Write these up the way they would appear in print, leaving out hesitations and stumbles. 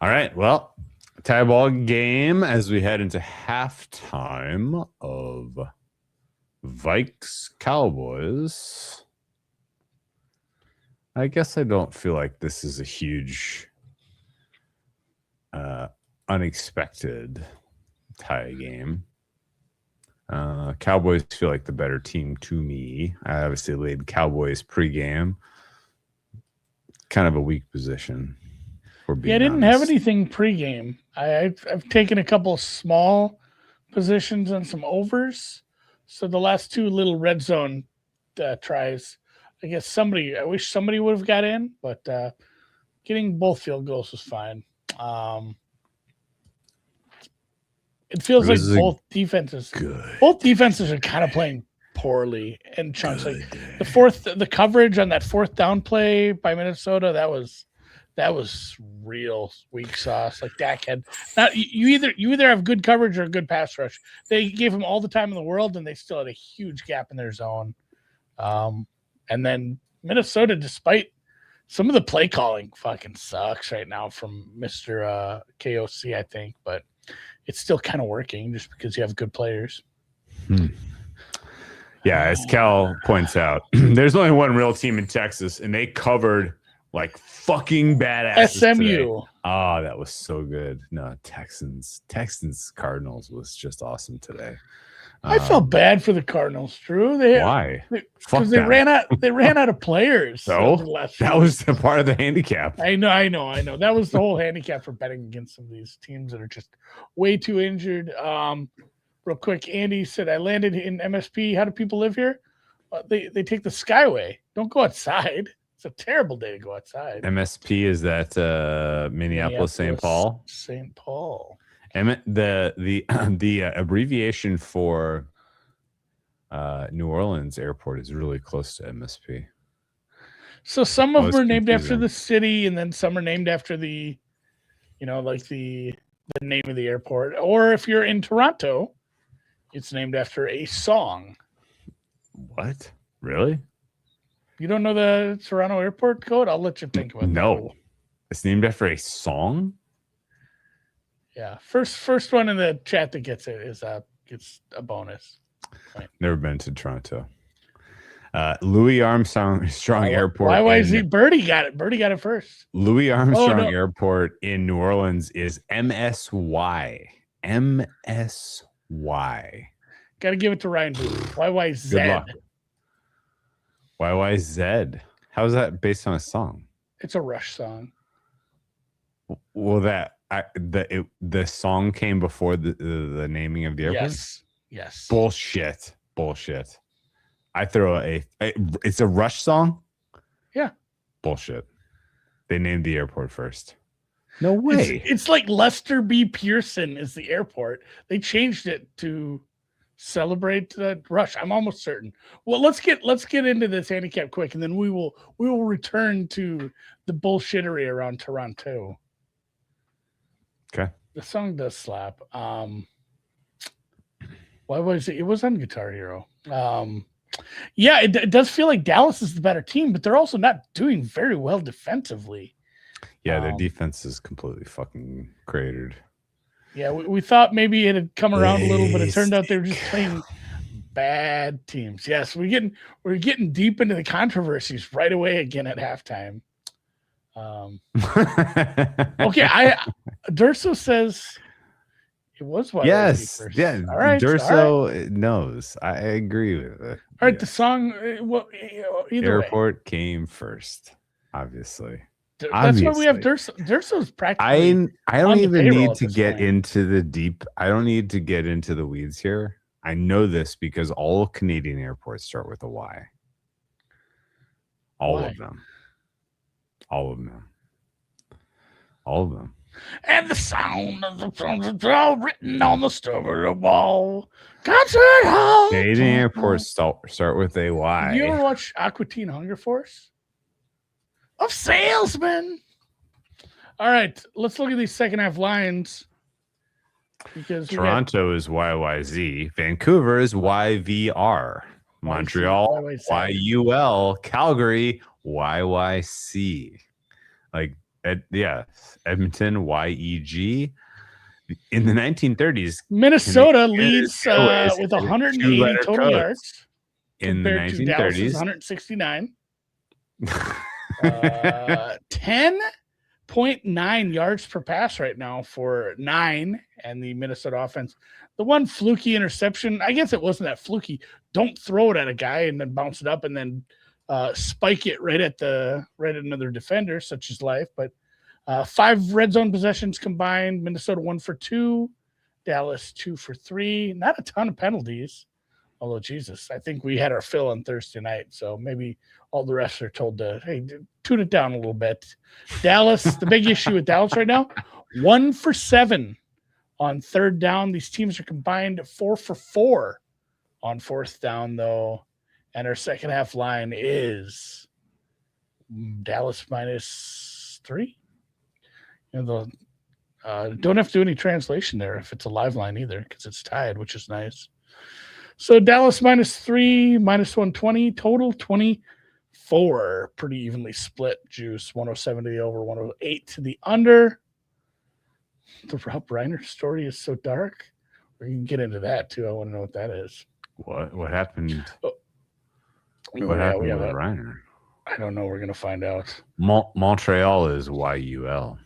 All right. Well, tie ball game as we head into halftime of Vikes Cowboys. I guess I don't feel like this is a huge, unexpected tie game. Cowboys feel like the better team to me. I obviously laid Cowboys pregame. Kind of a weak position. Yeah, I didn't have anything pregame. I've taken a couple small positions on some overs. So the last two little red zone tries, I wish somebody would have got in, but getting both field goals was fine. It feels like both defenses are kind of playing poorly in chunks. Like the coverage on that fourth down play by Minnesota, that was real weak sauce. Like Dak had not you either have good coverage or a good pass rush. They gave him all the time in the world, and they still had a huge gap in their zone. And then Minnesota, despite some of the play calling, fucking sucks right now from Mr. KOC, I think, but it's still kind of working just because you have good players. Yeah, as Cal points out, there's only one real team in Texas, and they covered like fucking badass SMU. Today. Oh, that was so good. No, Texans Cardinals was just awesome today. I felt bad for the Cardinals, Drew. Why? Because they ran out of players. So that was the part of the handicap. I know. That was the whole handicap for betting against some of these teams that are just way too injured. Real quick, Andy said, I landed in MSP. How do people live here? They take the Skyway. Don't go outside. It's a terrible day to go outside. MSP, is that Minneapolis, St. Paul? St. Paul. The abbreviation for New Orleans Airport is really close to MSP. So some of them are named after the city, and then some are named after the name of the airport. Or if you're in Toronto, it's named after a song. What? Really? You don't know the Toronto airport code? I'll let you think about that. No. It's named after a song? Yeah. First one in the chat that gets it gets a bonus. Right. Never been to Toronto. Louis Armstrong Airport. YYZ Birdie got it. Birdie got it first. Louis Armstrong Airport in New Orleans is MSY. MSY. Got to give it to Ryan Booth. YYZ. Good luck. YYZ. How is that based on a song? It's a Rush song. Well, the song came before the naming of the airport? Yes. Bullshit. I throw it's a Rush song? Yeah. Bullshit. They named the airport first. No way. It's like Lester B. Pearson is the airport. They changed it to celebrate the Rush. I'm almost certain. Well, let's get into this handicap quick, and then we will return to the bullshittery around Toronto. Okay. The song does slap. Why was it? It was on Guitar Hero. Yeah, it does feel like Dallas is the better team, but they're also not doing very well defensively. Yeah, their defense is completely fucking cratered. Yeah, we thought maybe it had come around a little, but it turned out they were just playing bad teams. Yes, we're getting deep into the controversies right away again at halftime. Okay, Durso says it was YYZ yes, first. yeah. All right, Durso knows. I agree with it. All right, the song. Airport came first, obviously. That's why we have Durso. Durso's practically. I don't even need to get into the deep. I don't need to get into the weeds here. I know this because all Canadian airports start with a Y. All of them. And the sound of the trumpet all written on the stove of the wall. Concert hall. Canadian airports start with a Y. You ever watch Aqua Teen Hunger Force? Of salesmen. All right, let's look at these second half lines. Because Toronto is YYZ, Vancouver is YVR, Montreal YUL, Calgary YYC. Like Edmonton, YEG. In the 1930s, Minnesota leads with 180 total yards in the compared to Dallas's 169. 10.9 yards per pass right now for 9 and the Minnesota offense. The one fluky interception, I guess it wasn't that fluky. Don't throw it at a guy and then bounce it up and then spike it right at another defender, such as life. But 5 red zone possessions combined. Minnesota 1 for 2, Dallas 2 for 3. Not a ton of penalties. Although, Jesus, I think we had our fill on Thursday night. So maybe all the refs are told to, hey, tune it down a little bit. Dallas, the big issue with Dallas right now, 1 for 7 on third down. These teams are combined 4 for 4 on fourth down, though. And our second half line is Dallas -3. Don't have to do any translation there if it's a live line either, because it's tied, which is nice. So Dallas -3, -120, total 24. Pretty evenly split, Juice. 107 to the over, 108 to the under. The Rob Reiner story is so dark. We can get into that too. I want to know what that is. What happened? What happened with Reiner? I don't know. We're gonna find out. Montreal is YUL.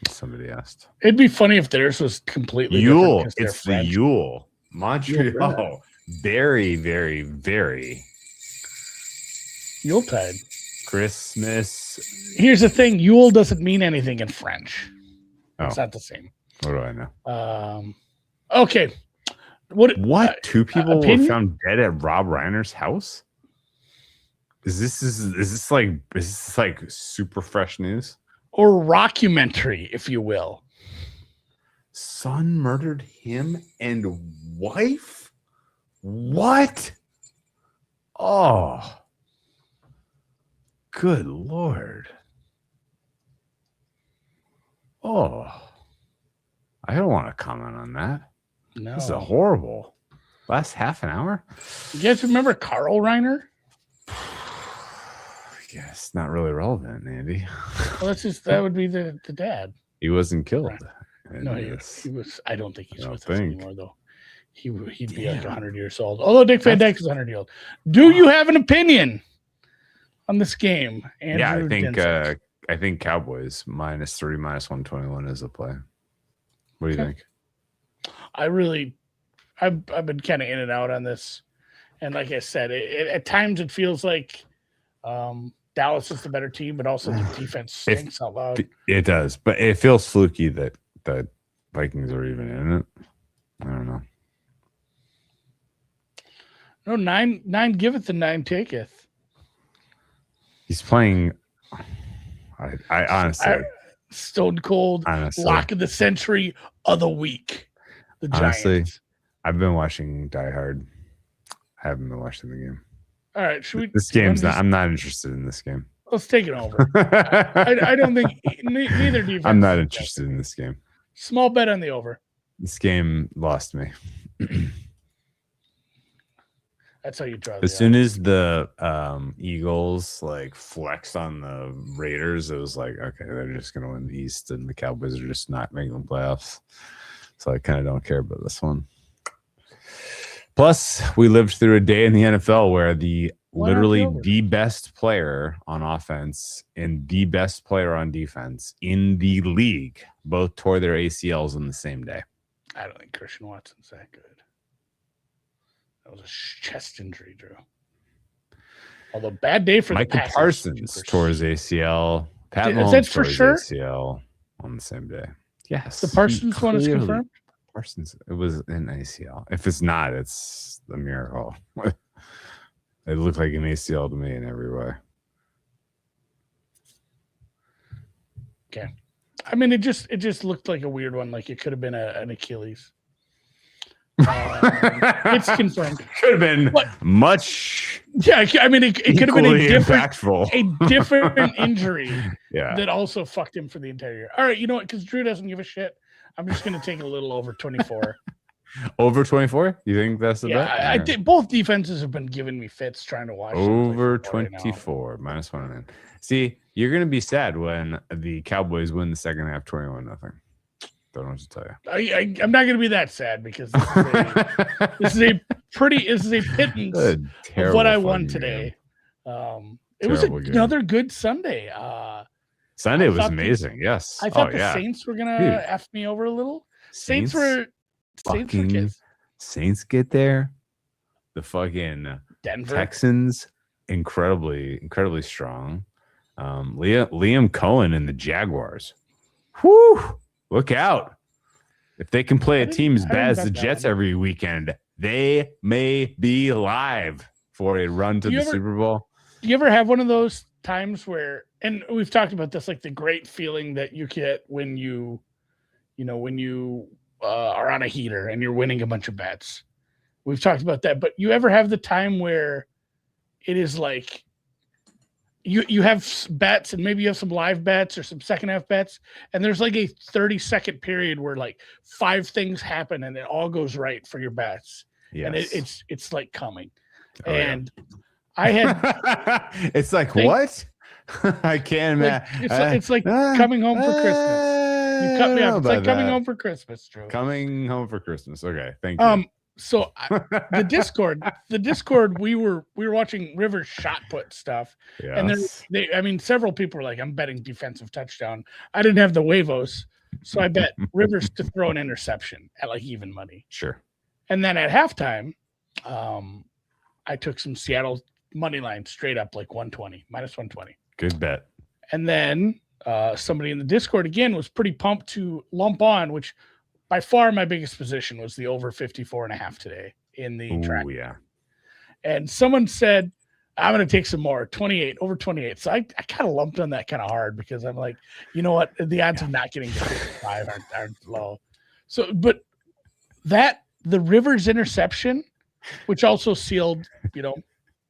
Somebody asked. It'd be funny if theirs was completely Yule. It's the Yule. Montreal. Very, very, very Yuletide. Christmas. Here's the thing. Yule doesn't mean anything in French. It's not the same. What do I know? Okay. What? 2 people were found dead at Rob Reiner's house? Is this like super fresh news? Or rockumentary, if you will. Son murdered him and wife? What? Oh. Good Lord. Oh. I don't want to comment on that. No. This is horrible. Last half an hour? You guys remember Carl Reiner? Yes, not really relevant, Andy. Well, that would be the dad. He wasn't killed. Right. No, he was. I don't think he's with us anymore, though. He'd be like 100 years old. Although Dick Van Dyke is 100 years old. Do you have an opinion on this game, Andrew? Yeah, I think Cowboys -3, -121 is a play. What do you think? I've been kind of in and out on this, and like I said, at times it feels like Dallas is the better team, but also the defense stinks out loud. It does, but it feels fluky that the Vikings are even in it. I don't know. No, 9 giveth and 9 taketh. He's playing. I honestly, stone cold lock of the century of the week. The Giants. Honestly, I've been watching Die Hard. I haven't been watching the game. All right, should we? This game's not. I'm not interested in this game. Let's take it over. I don't think neither defense. I'm not interested in this game. Small bet on the over. This game lost me. That's how you draw. As soon as the Eagles like flexed on the Raiders, it was like, okay, they're just gonna win the East, and the Cowboys are just not making the playoffs. So I kind of don't care about this one. Plus, we lived through a day in the NFL where literally the best player on offense and the best player on defense in the league both tore their ACLs on the same day. I don't think Christian Watson's that good. That was a chest injury, Drew. Although bad day for Micah Parsons tore his ACL. Pat Mahomes tore his ACL on the same day. Yes. The Parsons one is confirmed? Parsons, it was an ACL. If it's not, it's a miracle. It looked like an ACL to me in every way. Okay. I mean, it just looked like a weird one. Like it could have been an Achilles. It's confirmed. Could have been much. Yeah, I mean, it could have been impactful. a different injury. Yeah, that also fucked him for the entire year. All right, you know what? Because Drew doesn't give a shit. I'm just going to take a little over 24. Over 24? You think that's the bet? I think both defenses have been giving me fits trying to watch. Over 24 -1. See, You're gonna be sad when the Cowboys win the second half 21-0. Don't know what to tell you. I'm not going to be that sad because this is a pittance of what I won today. It was another good Sunday. Sunday was amazing. Yes, I thought the Saints were gonna F me over a little. Saints were kids. Saints get there. The fucking Denver Texans incredibly strong. Liam Cohen and the Jaguars. Whoo! Look out. If they can play a team as bad as the Jets every weekend, they may be live for a run to the Super Bowl. Do you ever have one of those times where, and we've talked about this, like the great feeling that you get when you are on a heater and you're winning a bunch of bets. We've talked about that, but you ever have the time where it is like you have bets and maybe you have some live bets or some second half bets, and there's like a 30-second period where like 5 things happen and it all goes right for your bets. Yes. And it's like coming. I had it's like what? I can't imagine. It's like coming home for Christmas. You cut me off. It's like coming home for Christmas, Drew. Coming home for Christmas. Okay, thank you. So the Discord, we were watching Rivers shot put stuff, yes. And several people were like, "I'm betting defensive touchdown." I didn't have the huevos, so I bet Rivers to throw an interception at like even money. Sure. And then at halftime, I took some Seattle money line straight up like 120, minus 120. Good bet. And then somebody in the Discord again was pretty pumped to lump on, which by far my biggest position was the over 54.5 today in the track. Yeah. And someone said, I'm going to take some more, 28, over 28. So I kind of lumped on that kind of hard because I'm like, you know what? The odds of not getting to 55 aren't low. So, but the Rivers interception, which also sealed,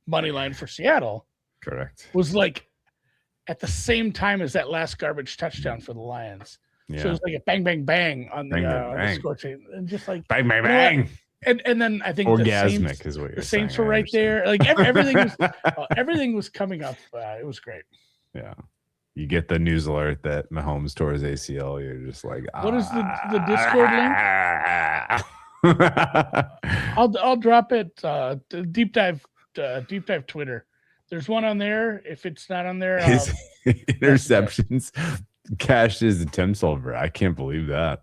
money line for Seattle. Correct. Was like at the same time as that last garbage touchdown for the Lions. Yeah. So it was like a bang, bang, bang on the score chain. And just like bang, bang, bang. And then I think orgasmic is what you're saying. The Saints were right there. Like everything was coming up. It was great. Yeah. You get the news alert that Mahomes tore his ACL. You're just like, what is the Discord link? I'll drop it. Deep dive Twitter. There's one on there. If it's not on there, his interceptions cashed his attempts over. I can't believe that.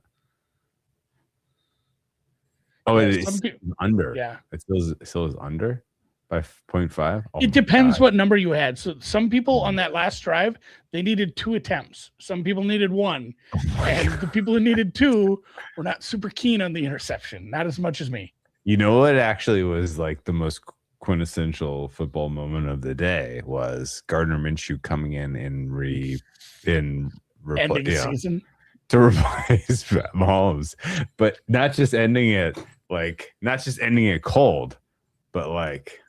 Oh, it is under. Yeah, it still is under by 0.5. Oh, it depends what number you had. So some people on that last drive, they needed 2 attempts. Some people needed 1, and the people who needed 2 were not super keen on the interception. Not as much as me. You know what actually was like the most quintessential football moment of the day was Gardner Minshew coming in ending the season to replace Mahomes, but not just ending it cold, but like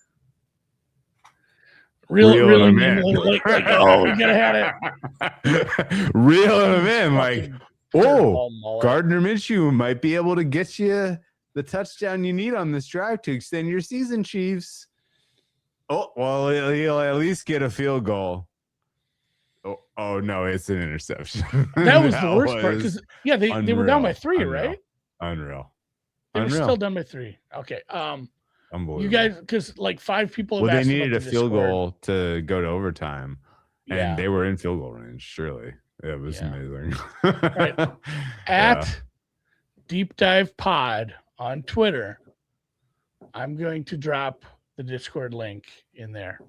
real him in. Like, oh, we gotta have it. Reel him in, like, Gardner Minshew might be able to get you the touchdown you need on this drive to extend your season, Chiefs. Oh, well, he'll at least get a field goal. Oh no, it's an interception. That was the worst part because they were down by 3, right? Unreal. They were still down by 3. Okay. You guys, because like 5 people. Well, they needed a field goal to go to overtime, and they were in field goal range. Surely, it was amazing. Right. At Deep Dive Pod on Twitter, I'm going to drop the Discord link in there,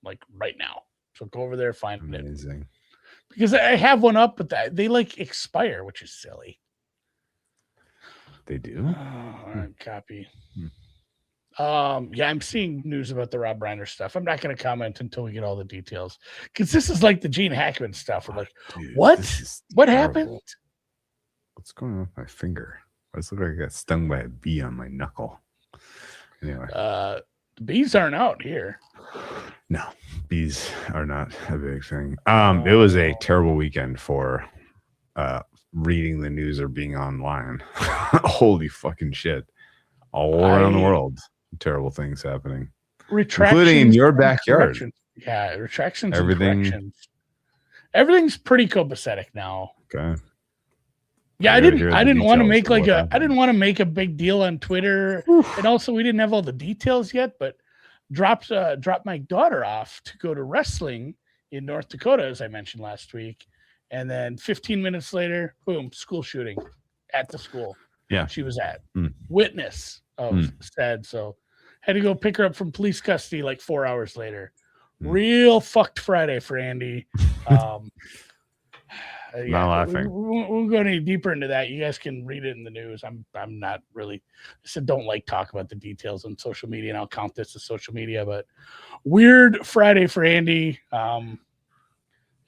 like right now. So go over there, find it. Amazing. Because I have one up, but they like expire, which is silly. They do. All right, copy. I'm seeing news about the Rob Reiner stuff. I'm not going to comment until we get all the details, because this is like the Gene Hackman stuff. We're like, what happened? What's going on with my finger? Why does it look like I got stung by a bee on my knuckle? Anyway, the bees aren't out here. No, bees are not a big thing. It was a terrible weekend for reading the news or being online. Holy fucking shit. All around the world. Terrible things happening. Including in your backyard. Yeah, retractions everything, and corrections. Everything's pretty copacetic now. Okay. Yeah, I didn't want to make I didn't want to make a big deal on Twitter. Oof. And also we didn't have all the details yet, but dropped my daughter off to go to wrestling in North Dakota, as I mentioned last week. And then 15 minutes later, boom, school shooting at the school. Yeah. She was at witness of said. So had to go pick her up from police custody like 4 hours later. Real fucked Friday for Andy. Not laughing. We won't go any deeper into that. You guys can read it in the news. I'm not really. I said don't like talk about the details on social media, and I'll count this as social media. But weird Friday for Andy.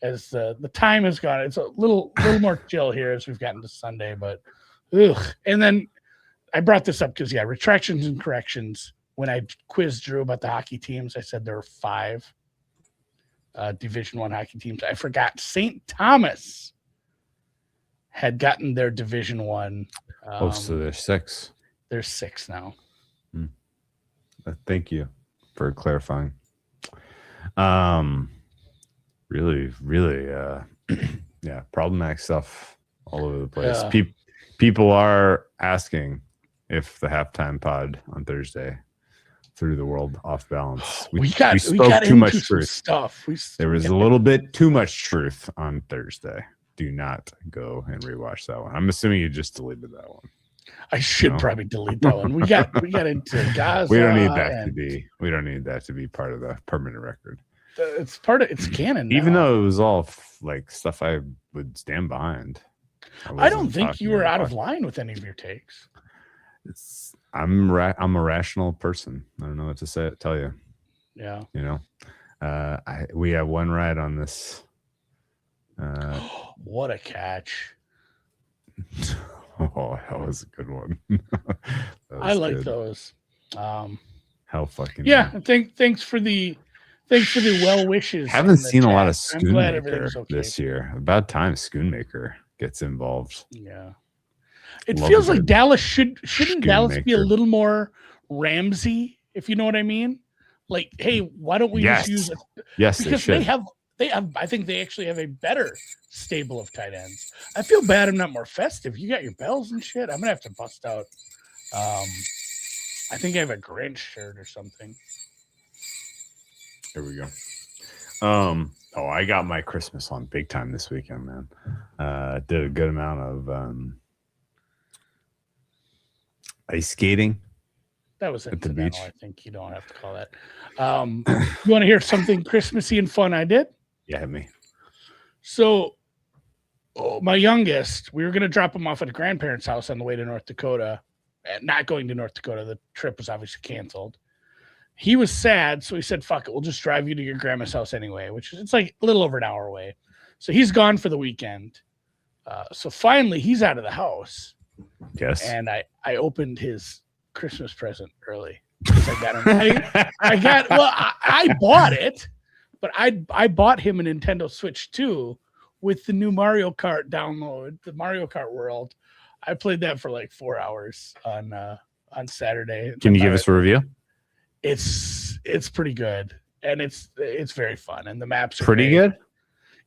As the time has gone, it's a little more chill here as we've gotten to Sunday. But and then I brought this up because retractions and corrections. When I quizzed Drew about the hockey teams, I said there were 5 Division I hockey teams. I forgot St. Thomas had gotten their Division I. So there's 6. There's 6 now. Thank you for clarifying. Really, problematic stuff all over the place. People are asking if the halftime pod on Thursday threw the world off balance. We spoke too much truth. Stuff. There was a little bit too much truth on Thursday. Do not go and rewatch that one. I'm assuming you just deleted that one. I should probably delete that one. We got into Gaza. We don't need that to be. We don't need that to be part of the permanent record. It's part of it's canon now. Even though it was all like stuff I would stand behind. I don't think you were out of line with any of your takes. I'm a rational person. I don't know what to tell you. Yeah. We have one right on this. What a catch. Oh, that was a good one. I like those. How fucking thanks for the well wishes. Haven't seen a lot of Schoonmaker this year. About time Schoonmaker gets involved. Yeah. It feels like Dallas shouldn't Dallas be a little more Ramsey, if you know what I mean? Like, hey, why don't we just use it? Yes, because they have I think they actually have a better stable of tight ends. I feel bad I'm not more festive. You got your bells and shit. I'm gonna have to bust out. I think I have a Grinch shirt or something. Here we go. I got my Christmas on big time this weekend, man. Did a good amount of ice skating. That was incidental. At the beach. I think you don't have to call that. You want to hear something Christmassy and fun I did? Yeah, hit me. So, my youngest, we were going to drop him off at a grandparents' house on the way to North Dakota. Not going to North Dakota. The trip was obviously canceled. He was sad, so he said, fuck it, we'll just drive you to your grandma's house anyway, which is it's like a little over an hour away. So he's gone for the weekend. So finally, he's out of the house. Yes. And I opened his Christmas present early. I bought it, but I bought him a Nintendo Switch 2 with the new Mario Kart download, the Mario Kart World. I played that for like 4 hours on Saturday. Can you give us a review? It's pretty good, and it's very fun, and the maps are pretty great. Good.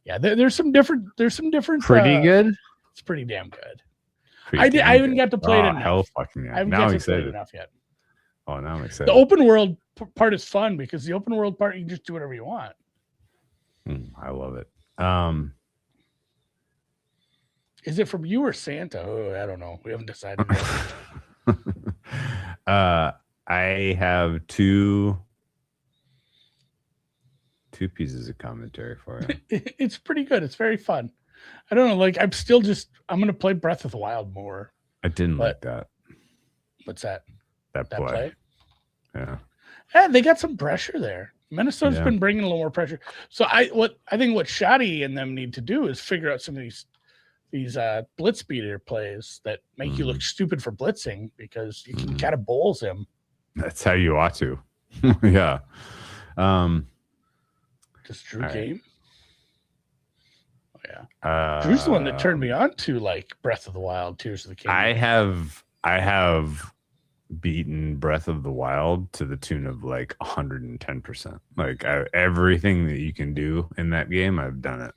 Yeah, there's some different. Pretty good. It's pretty damn good. I haven't got to play it enough. Hell fucking yeah. Now I'm excited enough yet. Oh, now I'm excited. The open world part is fun because the open world part you can just do whatever you want. I love it. Is it from you or Santa? Oh, I don't know. We haven't decided yet. I have two pieces of commentary for you. It's pretty good. It's very fun. I don't know. Like I'm going to play Breath of the Wild more. I didn't like that. What's that? That play? Yeah. Yeah, they got some pressure there. Minnesota's been bringing a little more pressure. So I think what Shoddy and them need to do is figure out some of these blitz beater plays that make you look stupid for blitzing because you can kind of bowls him. That's how you ought to. Yeah. Does Drew game? Oh yeah. Drew's the one that turned me on to like Breath of the Wild, Tears of the Kingdom. I have beaten Breath of the Wild to the tune of like 110%. Like everything that you can do in that game, I've done it.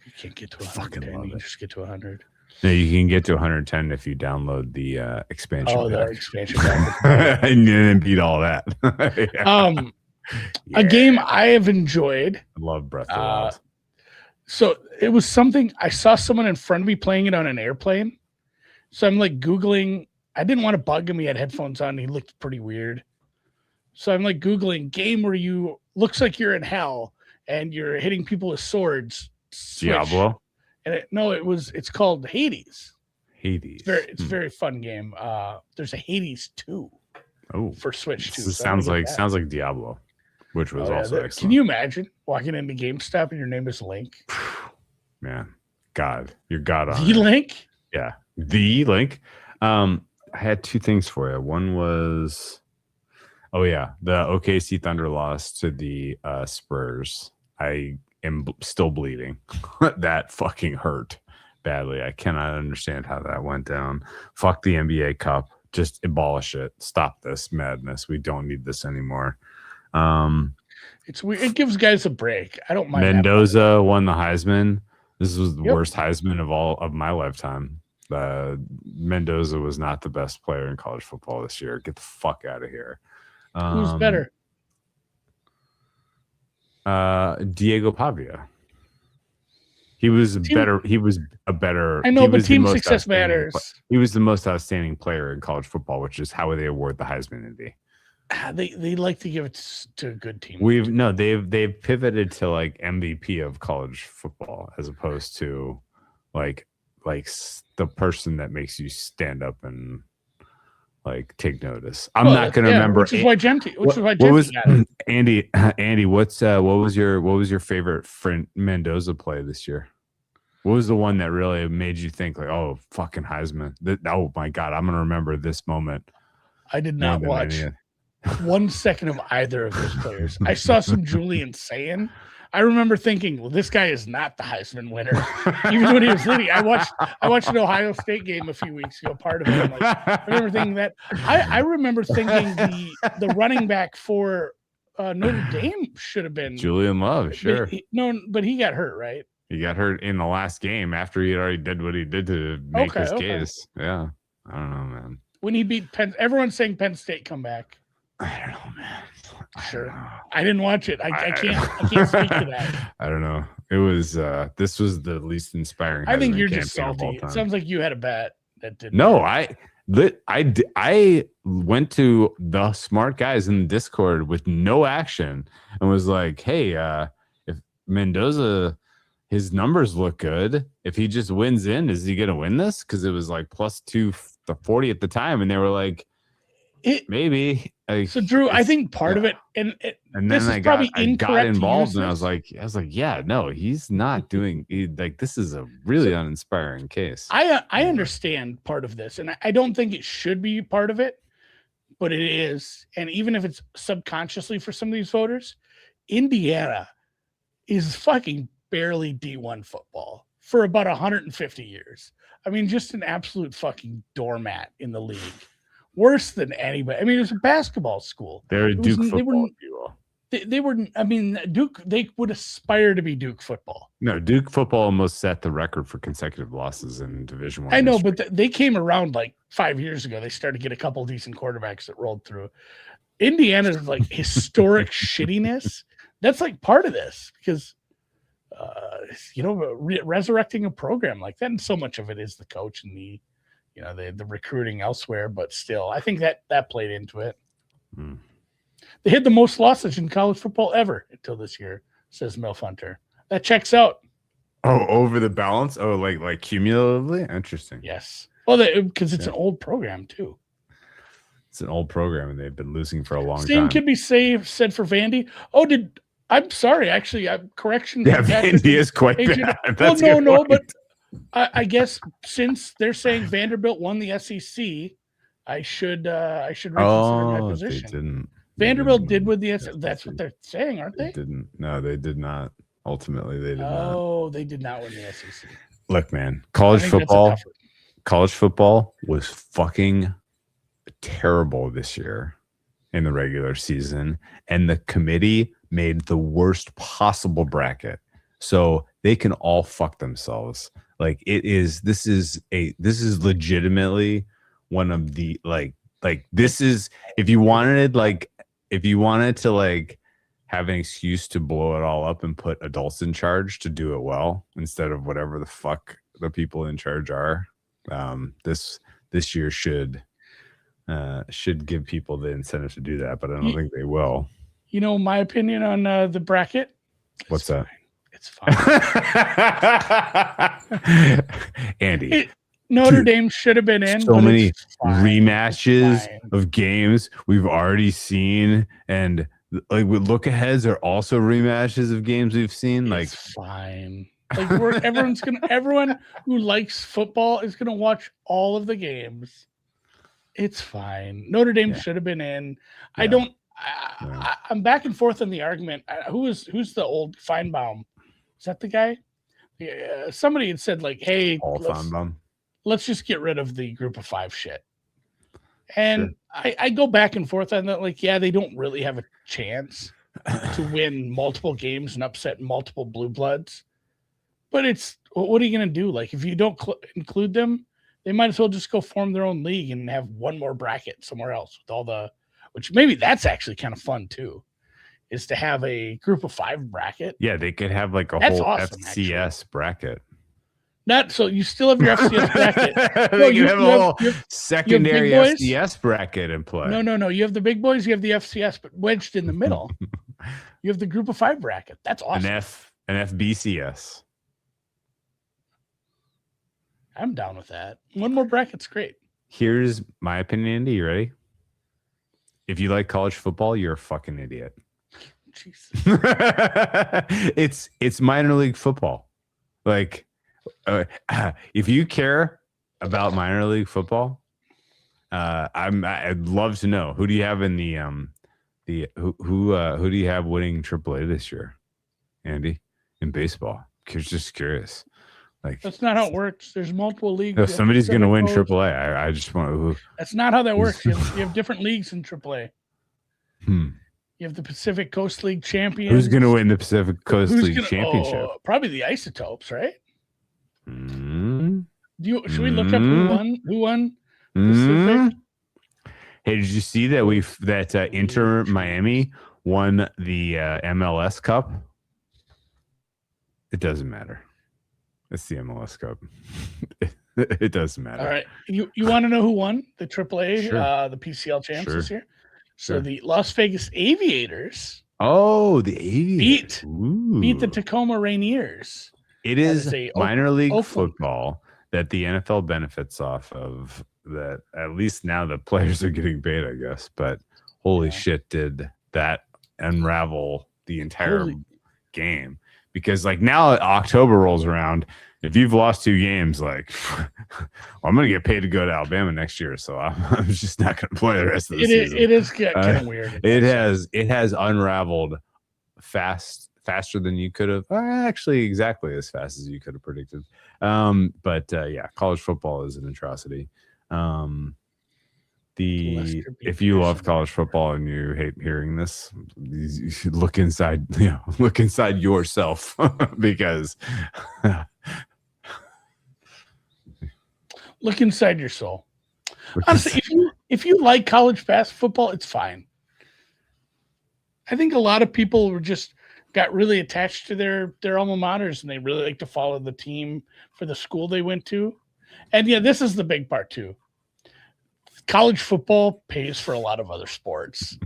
You can't get to 110. You just get to 100. No, you can get to 110 if you download the expansion pack. The expansion pack. And then beat all that. A game I have enjoyed. I love Breath of the Wild. So it was something, I saw someone in front of me playing it on an airplane. So I'm like Googling. I didn't want to bug him. He had headphones on. He looked pretty weird. So I'm like Googling game where you looks like you're in hell and you're hitting people with swords. Diablo? And it's called Hades. Hades. It's a very fun game. There's a Hades 2 for Switch too. So sounds like Diablo, which was also excellent. Can you imagine walking into GameStop and your name is Link? Man, God, you're God on the Link? Yeah, the Link. I had two things for you. One was, the OKC Thunder loss to the Spurs. I am still bleeding. That fucking hurt badly. I cannot understand how that went down. Fuck the NBA Cup. Just abolish it. Stop this madness. We don't need this anymore. It's weird. It gives guys a break. I don't mind. Mendoza won the Heisman. This was the worst Heisman of all of my lifetime. Mendoza was not the best player in college football this year. Get the fuck out of here. Who's better? Diego Pavia. He was better. He was a better. I know, but team success matters. He was the most outstanding player in college football, which is how they award the Heisman Indy. They like to give it to a good team. They've pivoted to like MVP of college football as opposed to like the person that makes you stand up and like take notice. I'm not going to remember. Which is why Genti. Andy? Andy, what was your favorite Mendoza play this year? What was the one that really made you think like, oh, fucking Heisman? Oh my God, I'm going to remember this moment. I did not watch 1 second of either of those players. I saw some Julian Sayin. I remember thinking, well, this guy is not the Heisman winner. Even when he was leading, I watched an Ohio State game a few weeks ago. Part of it, I remember thinking that. I remember thinking the running back for Notre Dame should have been Julian Love. Sure, but he got hurt, right? He got hurt in the last game after he had already did what he did to make his case. Yeah, I don't know, man. When he beat Penn, everyone's saying Penn State come back. I don't know, man. Sure. I didn't watch it. I can't speak to that. I don't know. It was this was the least inspiring. I think you're just salty. It sounds like you had a bet that didn't. No, I went to the smart guys in the Discord with no action and was like, hey, if Mendoza, his numbers look good. If he just wins in, is he gonna win this? Because it was like plus 240 at the time, and they were like, maybe. So Drew, I think part of it, and then I got involved, and I was like, yeah, no, he's not doing like this is a really uninspiring case. I understand part of this, and I don't think it should be part of it, but it is. And even if it's subconsciously for some of these voters, Indiana is fucking barely D1 football for about 150 years. I mean, just an absolute fucking doormat in the league. Worse than anybody. I mean, it was a basketball school. They're Duke football. They were. I mean, Duke. They would aspire to be Duke football. No, Duke football almost set the record for consecutive losses in Division I. I know, but they came around like 5 years ago. They started to get a couple decent quarterbacks that rolled through. Indiana's like historic shittiness. That's like part of this because, resurrecting a program like that, and so much of it is the coach and the recruiting elsewhere, but still, I think that played into it. They had the most losses in college football ever until this year, says Milf Hunter. That checks out. Oh, over the balance? Oh, like cumulatively? Interesting. Yes. Well, because it's an old program too. It's an old program, and they've been losing for a long time. Same can be said for Vandy. Oh, I'm sorry. Actually, correction. Yeah, Vandy is quite bad. That's no, but I guess since they're saying Vanderbilt won the SEC, I should reconsider my position. Vanderbilt did with the SEC. That's what they're saying, aren't they? They didn't. No, they did not. Ultimately, they did not. Oh, they did not win the SEC. Look, man, college football was fucking terrible this year in the regular season, and the committee made the worst possible bracket. So they can all fuck themselves. Like this is legitimately one of the this is if you wanted to like have an excuse to blow it all up and put adults in charge to do it well instead of whatever the fuck the people in charge are. This year should give people the incentive to do that, but I don't think they will. You know my opinion on the bracket? What's that? It's fine. Andy. Notre Dame should have been in. So many rematches of games we've already seen, and like with look aheads are also rematches of games we've seen. Like it's fine. Like everyone who likes football is gonna watch all of the games. It's fine. Notre Dame should have been in. Yeah. I'm back and forth on the argument. Who's the old Feinbaum? Is that the guy? Yeah, somebody had said like, "Hey, let's just get rid of the group of 5 shit." And sure. I go back and forth on that. Like, yeah, they don't really have a chance to win multiple games and upset multiple blue bloods. But what are you going to do? Like, if you don't include them, they might as well just go form their own league and have one more bracket somewhere else with all the, which maybe that's actually kind of fun too, is to have a group of 5 bracket. Yeah, they could have like that's whole awesome, FCS actually. Bracket. Not so you still have your FCS bracket. No, you have a whole secondary FCS bracket in play. No. You have the big boys, you have the FCS, but wedged in the middle, you have the group of 5 bracket. That's awesome. An FBCS. I'm down with that. One more bracket's great. Here's my opinion, Andy. You ready? If you like college football, you're a fucking idiot. Jesus. It's minor league football. Like, if you care about minor league football, I'd love to know who do you have in who do you have winning AAA this year, Andy, in baseball? Just curious. Like that's not how it works. There's multiple leagues. No, somebody's going to win AAA. I just want. That's not how that works. You have different leagues in AAA. You have the Pacific Coast League champions. Who's going to win the Pacific Coast League championship? Probably the Isotopes, right? Should we look up who won? Hey, did you see that Inter Miami won the MLS Cup? It doesn't matter. It's the MLS Cup. It doesn't matter. All right. You want to know who won the AAA, sure. The PCL champs this year? So the Las Vegas Aviators. Oh, the Aviators. Beat the Tacoma Rainiers. It is minor league football that the NFL benefits off of. That at least now the players are getting paid, I guess. But holy shit, did that unravel the entire game. Because like now October rolls around, if you've lost 2 games, like I'm going to get paid to go to Alabama next year, so I'm just not going to play the rest of the season. It is kind of weird. It has unraveled faster than you could have. Actually, exactly as fast as you could have predicted. But college football is an atrocity. If you love college football and you hate hearing this, you should look inside yourself because look inside your soul. Honestly, if you like college football, it's fine. I think a lot of people got really attached to their alma maters and they really like to follow the team for the school they went to. And this is the big part too. College football pays for a lot of other sports.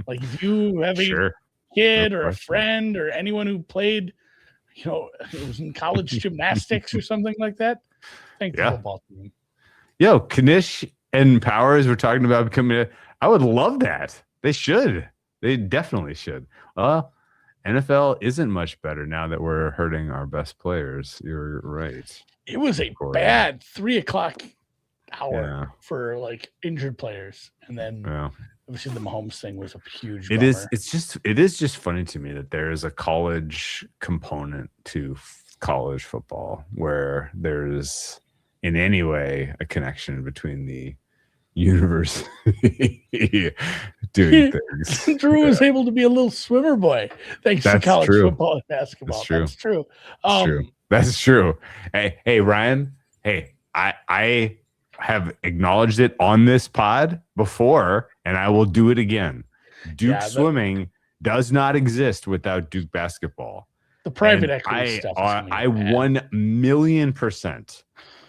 Like if you have a kid or a friend or anyone who played, it was in college gymnastics or something like that, thank the football team. Yo, Knish and Powers were talking about becoming I would love that. They should. They definitely should. NFL isn't much better now that we're hurting our best players. You're right. It was a bad 3:00 hour for like injured players, and then obviously the Mahomes thing was a huge bummer. It is just funny to me that there is a college component to college football where there's in any way a connection between the university doing things. Drew was able to be a little swimmer boy thanks to college football and basketball. That's true. That's true. Hey, Ryan. Hey, I have acknowledged it on this pod before, and I will do it again. Duke swimming does not exist without Duke basketball. The private equity stuff. I 1,000,000%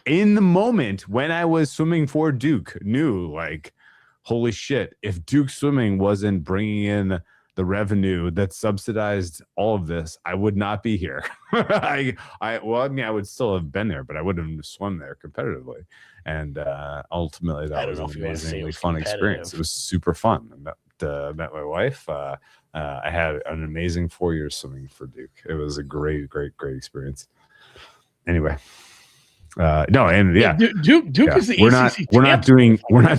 in the moment when I was swimming for Duke knew, like, holy shit, if Duke swimming wasn't bringing in the revenue that subsidized all of this, I would not be here. I would still have been there, but I wouldn't have swum there competitively. And ultimately, that was an amazingly fun experience. It was super fun. I met my wife. I had an amazing 4 years swimming for Duke. It was a great experience. Anyway. Duke is the ACC we're not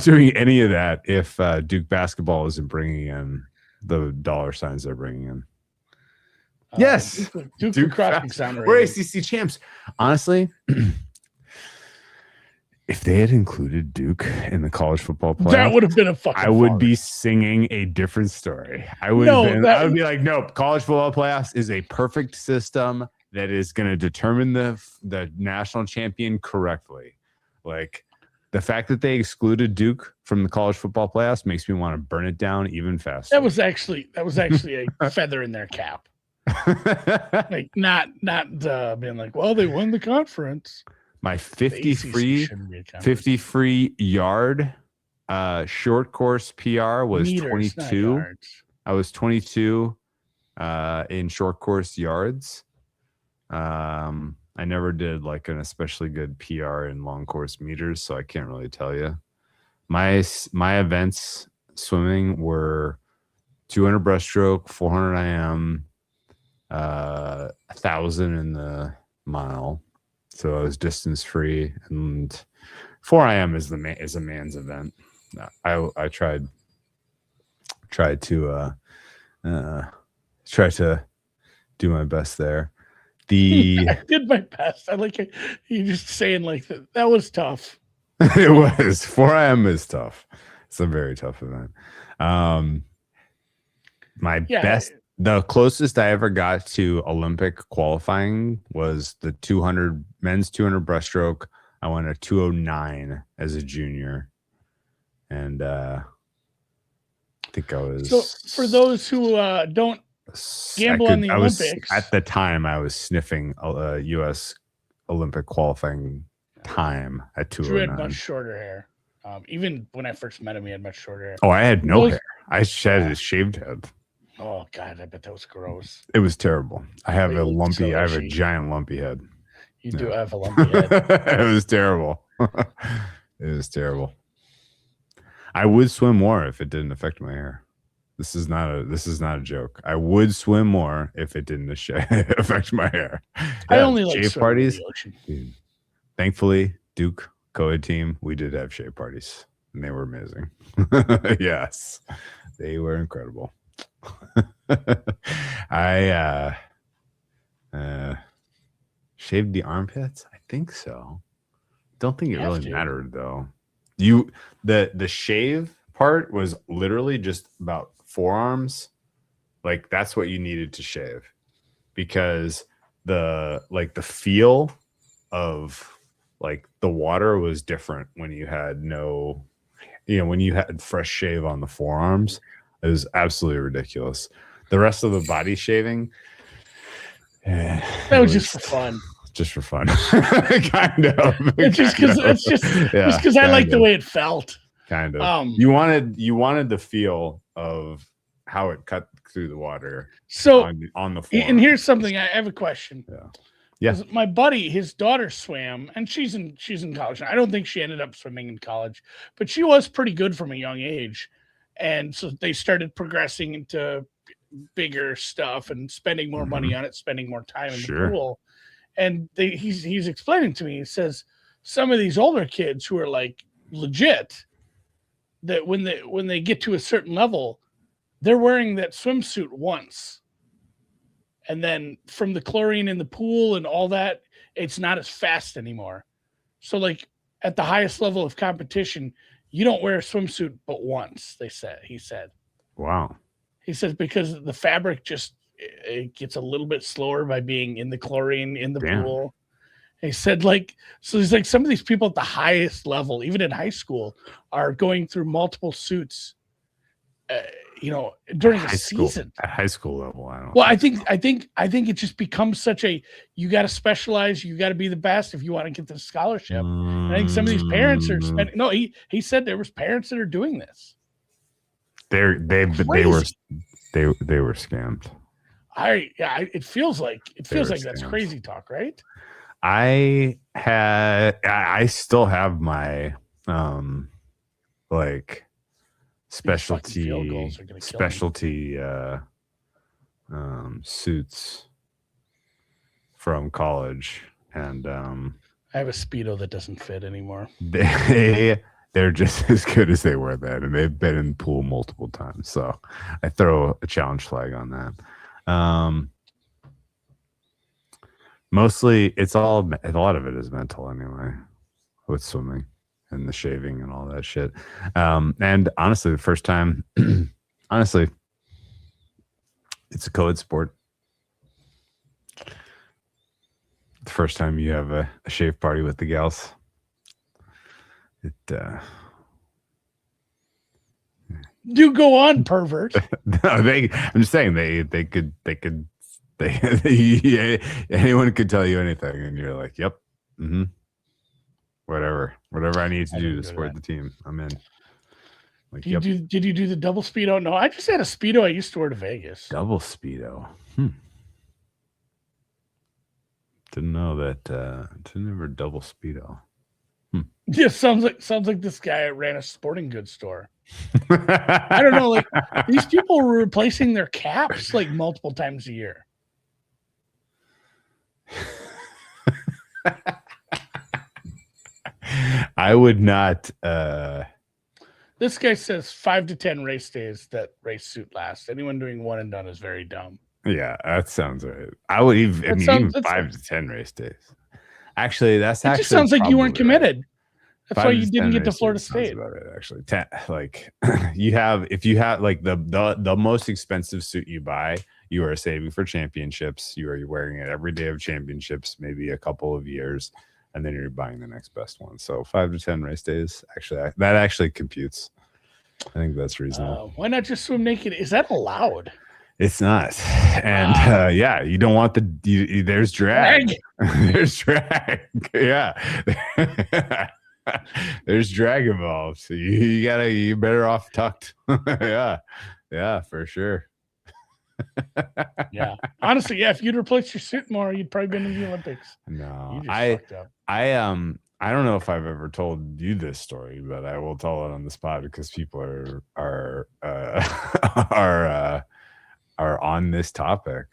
doing any of that if Duke basketball isn't bringing in the dollar signs they're bringing in. Yes, Duke we're ACC champs. Honestly, if they had included Duke in the college football playoff, that would have been a fucking. I would be singing a different story. I would be like, nope, college football playoffs is a perfect system that is going to determine the national champion correctly. Like, the fact that they excluded Duke from the college football playoffs makes me want to burn it down even faster. That was actually a feather in their cap. Like, not being like, well, they won the conference. My 50 free yard short course PR was meters, 22. I was 22 in short course yards. I never did like an especially good PR in long course meters, so I can't really tell you. My events swimming were 200 breaststroke, 400 IM, 1,000 in the mile. So I was distance free, and 4 IM is a man's event. I tried to do my best there. I did my best. I like it. You just saying like that. That was tough. It was. 4 IM is tough. It's a very tough event. The closest I ever got to Olympic qualifying was the 200 men's 200 breaststroke. I went a 209 as a junior, and I think I was. So for those who don't gamble on the Olympics, at the time I was sniffing a U.S. Olympic qualifying time at 209. Drew had much shorter hair. Even when I first met him, he had much shorter hair. Oh, I had no hair. I had a shaved head. Oh God, I bet that was gross. It was terrible. I have a giant lumpy head. You do have a lumpy head. It was terrible. It was terrible. I would swim more if it didn't affect my hair. This is not a joke. I would swim more if it didn't affect my hair. I only like shave parties. Dude, thankfully, Duke co-ed team, we did have shave parties, and they were amazing. Yes, they were incredible. I shaved the armpits. I think so. Don't think it really mattered though. The shave part was literally just about forearms. Like, that's what you needed to shave, because the feel of like the water was different when you had when you had fresh shave on the forearms. It was absolutely ridiculous. The rest of the body shaving, that was just for fun. Just for fun, kind of. It's just because I like the way it felt. Kind of. You wanted the feel of how it cut through the water. So on the floor. And here's something. I have a question. Yeah. My buddy, his daughter swam, and she's in college. I don't think she ended up swimming in college, but she was pretty good from a young age. And so they started progressing into bigger stuff and spending more money on it, spending more time in the pool. And he's explaining to me, he says, some of these older kids who are like legit, that when they get to a certain level, they're wearing that swimsuit once. And then from the chlorine in the pool and all that, it's not as fast anymore. So like at the highest level of competition, you don't wear a swimsuit but once. He said. Wow. He says because the fabric just it gets a little bit slower by being in the chlorine in the pool. He said, like, so he's like, some of these people at the highest level, even in high school, are going through multiple suits, during the season. At high school level, I don't. Well, I think it just becomes such a, you got to specialize, you got to be the best if you want to get the scholarship. And I think some of these parents are spending. No, he said there was parents that are doing this. They were scammed. It feels like that's crazy talk, right? I still have my like specialty suits from college, and I have a Speedo that doesn't fit anymore. They're just as good as they were then, and they've been in the pool multiple times, so I throw a challenge flag on that. Mostly a lot of it is mental anyway, with swimming and the shaving and all that shit. And honestly, the first time, it's a co-ed sport. The first time you have a shave party with the gals, you go on, pervert. No, I'm just saying they could anyone could tell you anything, and you're like, yep, whatever I need to do to support the team, I'm in. Like, did you do the double Speedo? No, I just had a Speedo I used to wear to Vegas. Double Speedo. Didn't know that. Didn't ever double Speedo. Yeah, sounds like this guy ran a sporting goods store. I don't know, like these people were replacing their caps like multiple times a year. I would not. This guy says 5 to 10 race days that race suit lasts. Anyone doing one and done is very dumb. Yeah, that sounds right. I would even 5 to 10 race days. Actually, it just sounds like you weren't committed. Right. That's why you didn't get to Florida State. About it, actually, like if you have like the most expensive suit you buy, you are saving for championships. You are wearing it every day of championships, maybe a couple of years, and then you're buying the next best one. So 5 to 10 race days, that actually computes. I think that's reasonable. Why not just swim naked? Is that allowed? It's not. And yeah, you don't want there's drag. There's drag. Yeah. There's drag involved. So you better off tucked. Yeah, for sure. Yeah. Honestly, yeah, if you'd replaced your suit more, you'd probably been in the Olympics. No. I don't know if I've ever told you this story, but I will tell it on the spot because people are on this topic.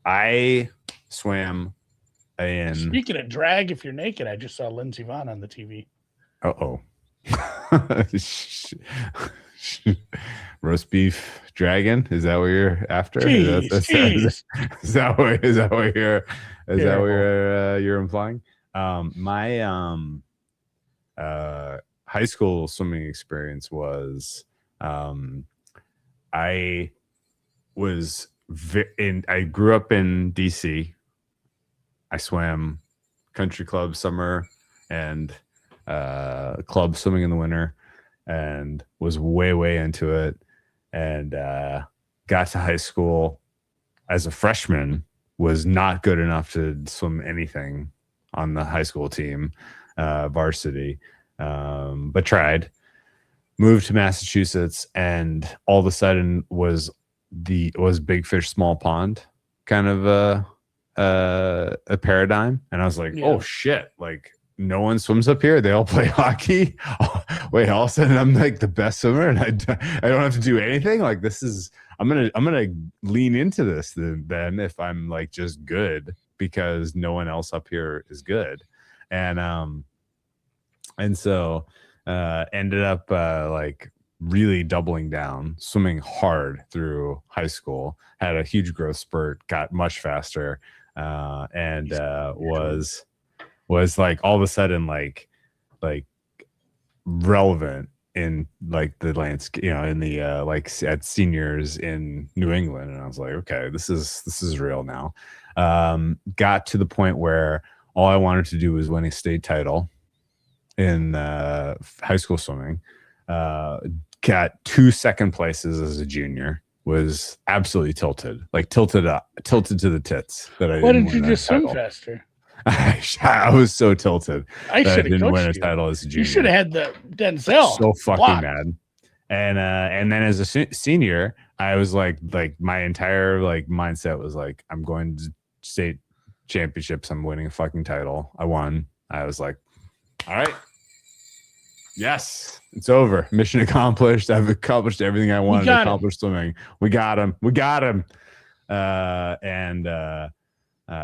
I swam in. Speaking of drag, if you're naked, I just saw Lindsey Vonn on the TV. Roast beef dragon? Is that what you're after? Jeez. Is that what you're implying? My high school swimming experience was I grew up in DC. I swam country club summer and club swimming in the winter, and was way into it, and got to high school as a freshman, was not good enough to swim anything on the high school team, varsity, but tried. Moved to Massachusetts, and all of a sudden was big fish, small pond kind of a paradigm. And I was like, oh shit, like no one swims up here. They all play hockey. Wait, all of a sudden I'm like the best swimmer, and I don't have to do anything. Like I'm gonna lean into this then if I'm like just good, because no one else up here is good. And so ended up like really doubling down, swimming hard through high school, had a huge growth spurt, got much faster, and was like all of a sudden like relevant in like the landscape, in the like at seniors in New England. And I was like, okay, this is real now. Got to the point where all I wanted to do was win a state title in high school swimming. Got 2 second places as a junior. Was absolutely tilted to the tits. That I Why didn't didn't you just swim faster? I was so tilted. I should have didn't win a you. title as a junior. You should have had the Denzel. So fucking mad. And then as a senior, I was like my entire like mindset was like, I'm going to state championships. I'm winning a fucking title. I won. I was like, all right. Yes, it's over. Mission accomplished. I've accomplished everything I wanted to accomplish swimming. We got him. I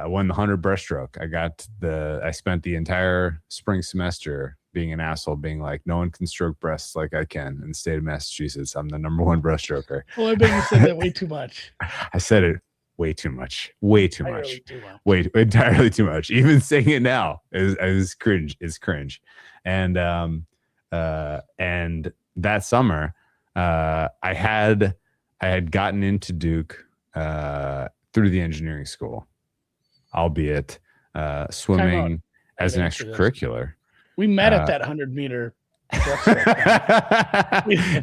won the 100 breaststroke. I spent the entire spring semester being an asshole, being like, no one can stroke breasts like I can in the state of Massachusetts. I'm the #1 breaststroker. Well, I bet you said that way too much. I said it way too much. Way too much. Entirely too much. Even saying it now is cringe. It's cringe. And that summer, I had gotten into Duke through the engineering school, albeit swimming as an extracurricular. We met at that 100-meter.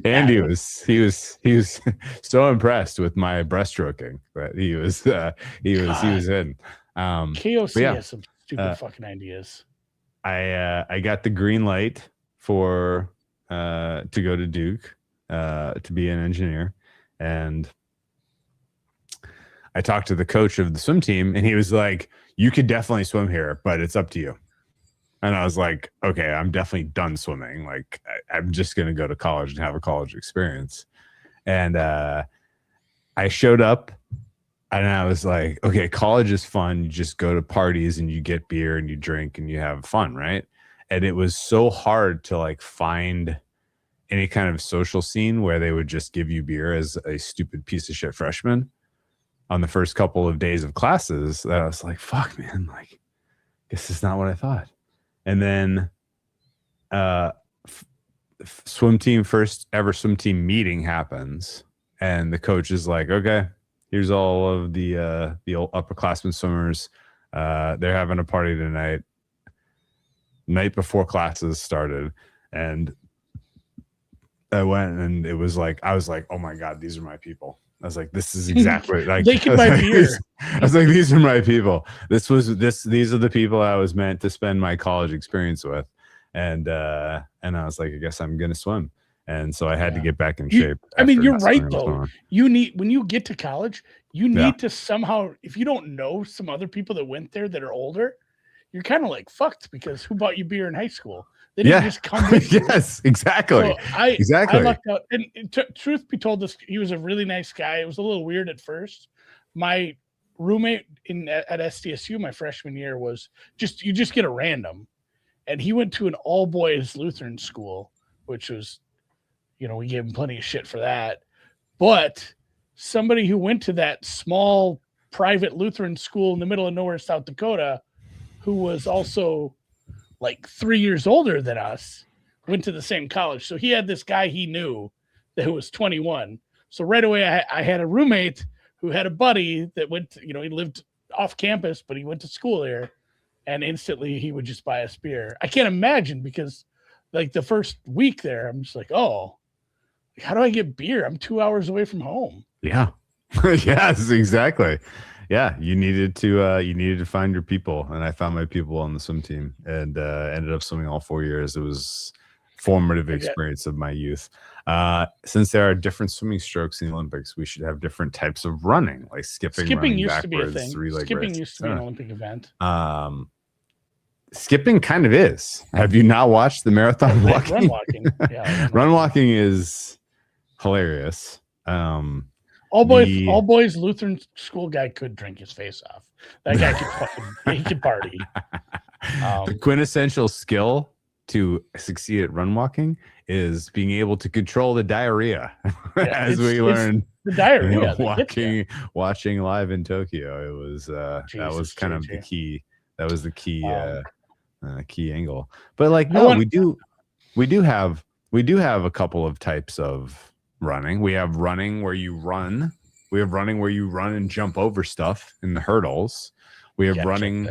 And he was so impressed with my breaststroking that he was in. KOC has some stupid fucking ideas. I got the green light for to go to Duke to be an engineer, and I talked to the coach of the swim team, and he was like, you could definitely swim here, but it's up to you. And I was like, okay, I'm definitely done swimming. Like, I'm just going to go to college and have a college experience. And I showed up, and I was like, okay, college is fun. You just go to parties and you get beer and you drink and you have fun, right? And it was so hard to like find any kind of social scene where they would just give you beer as a stupid piece of shit freshman on the first couple of days of classes, that I was like, fuck, man, like, this is not what I thought. And then first ever swim team meeting happens, and the coach is like, okay, here's all of the old upperclassmen swimmers. They're having a party tonight, night before classes started. And I went, and it was like, I was like, oh my God, these are my people. I was like, this is exactly like they can buy beer. I was like, these are my people. These are the people I was meant to spend my college experience with. And I was like, I guess I'm gonna swim. And so I had to get back in shape. I mean, you're right though. You need, when you get to college, you need to somehow, if you don't know some other people that went there that are older, you're kind of like fucked, because who bought you beer in high school? They didn't just come with you. Yes, exactly. So I lucked out. And truth be told, he was a really nice guy. It was a little weird at first. My roommate at SDSU my freshman year was you just get a random. And he went to an all-boys Lutheran school, which was, we gave him plenty of shit for that. But somebody who went to that small private Lutheran school in the middle of nowhere, South Dakota, who was also like 3 years older than us, went to the same college. So he had this guy he knew that was 21. So right away, I had a roommate who had a buddy that went, he lived off campus, but he went to school there, and instantly he would just buy us beer. I can't imagine, because like the first week there, I'm just like, oh, how do I get beer? I'm 2 hours away from home. Yeah. Yes, exactly. Yeah, you needed to find your people, and I found my people on the swim team, and ended up swimming all 4 years. It was a formative experience of my youth. Since there are different swimming strokes in the Olympics, we should have different types of running, like skipping running used backwards, to be a thing. three-leg Skipping race. used to be an Olympic event. Skipping kind of is. Have you not watched the marathon walking? Run walking. Yeah, run walking is hilarious. All boys Lutheran school guy could drink his face off. That guy he could party. The quintessential skill to succeed at run walking is being able to control the diarrhea. As we learned the diarrhea watching live in Tokyo. It was that was kind of the key. That was the key key angle. But like, no, we do. We do have a couple of types of running. We have running where you run. We have running where you run and jump over stuff in the hurdles. We have running.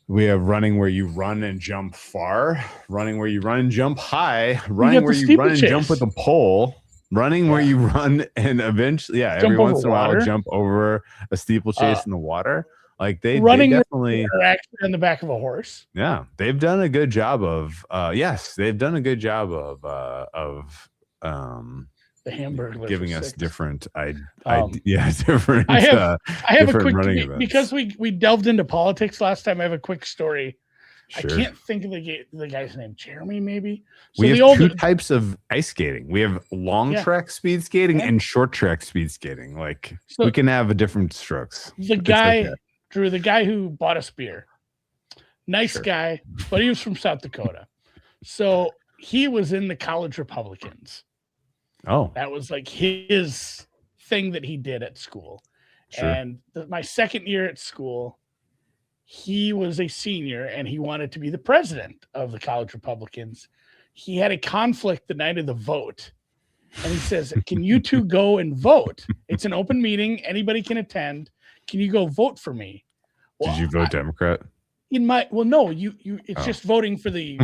We have running where you run and jump far. Running where you run and jump high. Running where you run and jump with a pole. Running where you run and eventually, every once in a while jump over a steeplechase in the water. Like they definitely are actually on the back of a horse. Yeah, they've done a good job of they've done a good job of the Hamburglar giving us different different. I have a quick because we delved into politics last time. I have a quick story. Sure. I can't think of the guy's name. Jeremy, maybe. So we have two types of ice skating. We have long track speed skating and short track speed skating. Like we can have a different strokes. The guy. Drew, the guy who bought us beer, nice guy, but he was from South Dakota. So he was in the college Republicans. Oh, that was like his thing that he did at school. Sure. And my second year at school, he was a senior and he wanted to be the president of the college Republicans. He had a conflict the night of the vote. And he says, can you two go and vote? It's an open meeting. Anybody can attend. Can you go vote for me? Well, did you vote Democrat? No, it's just voting for the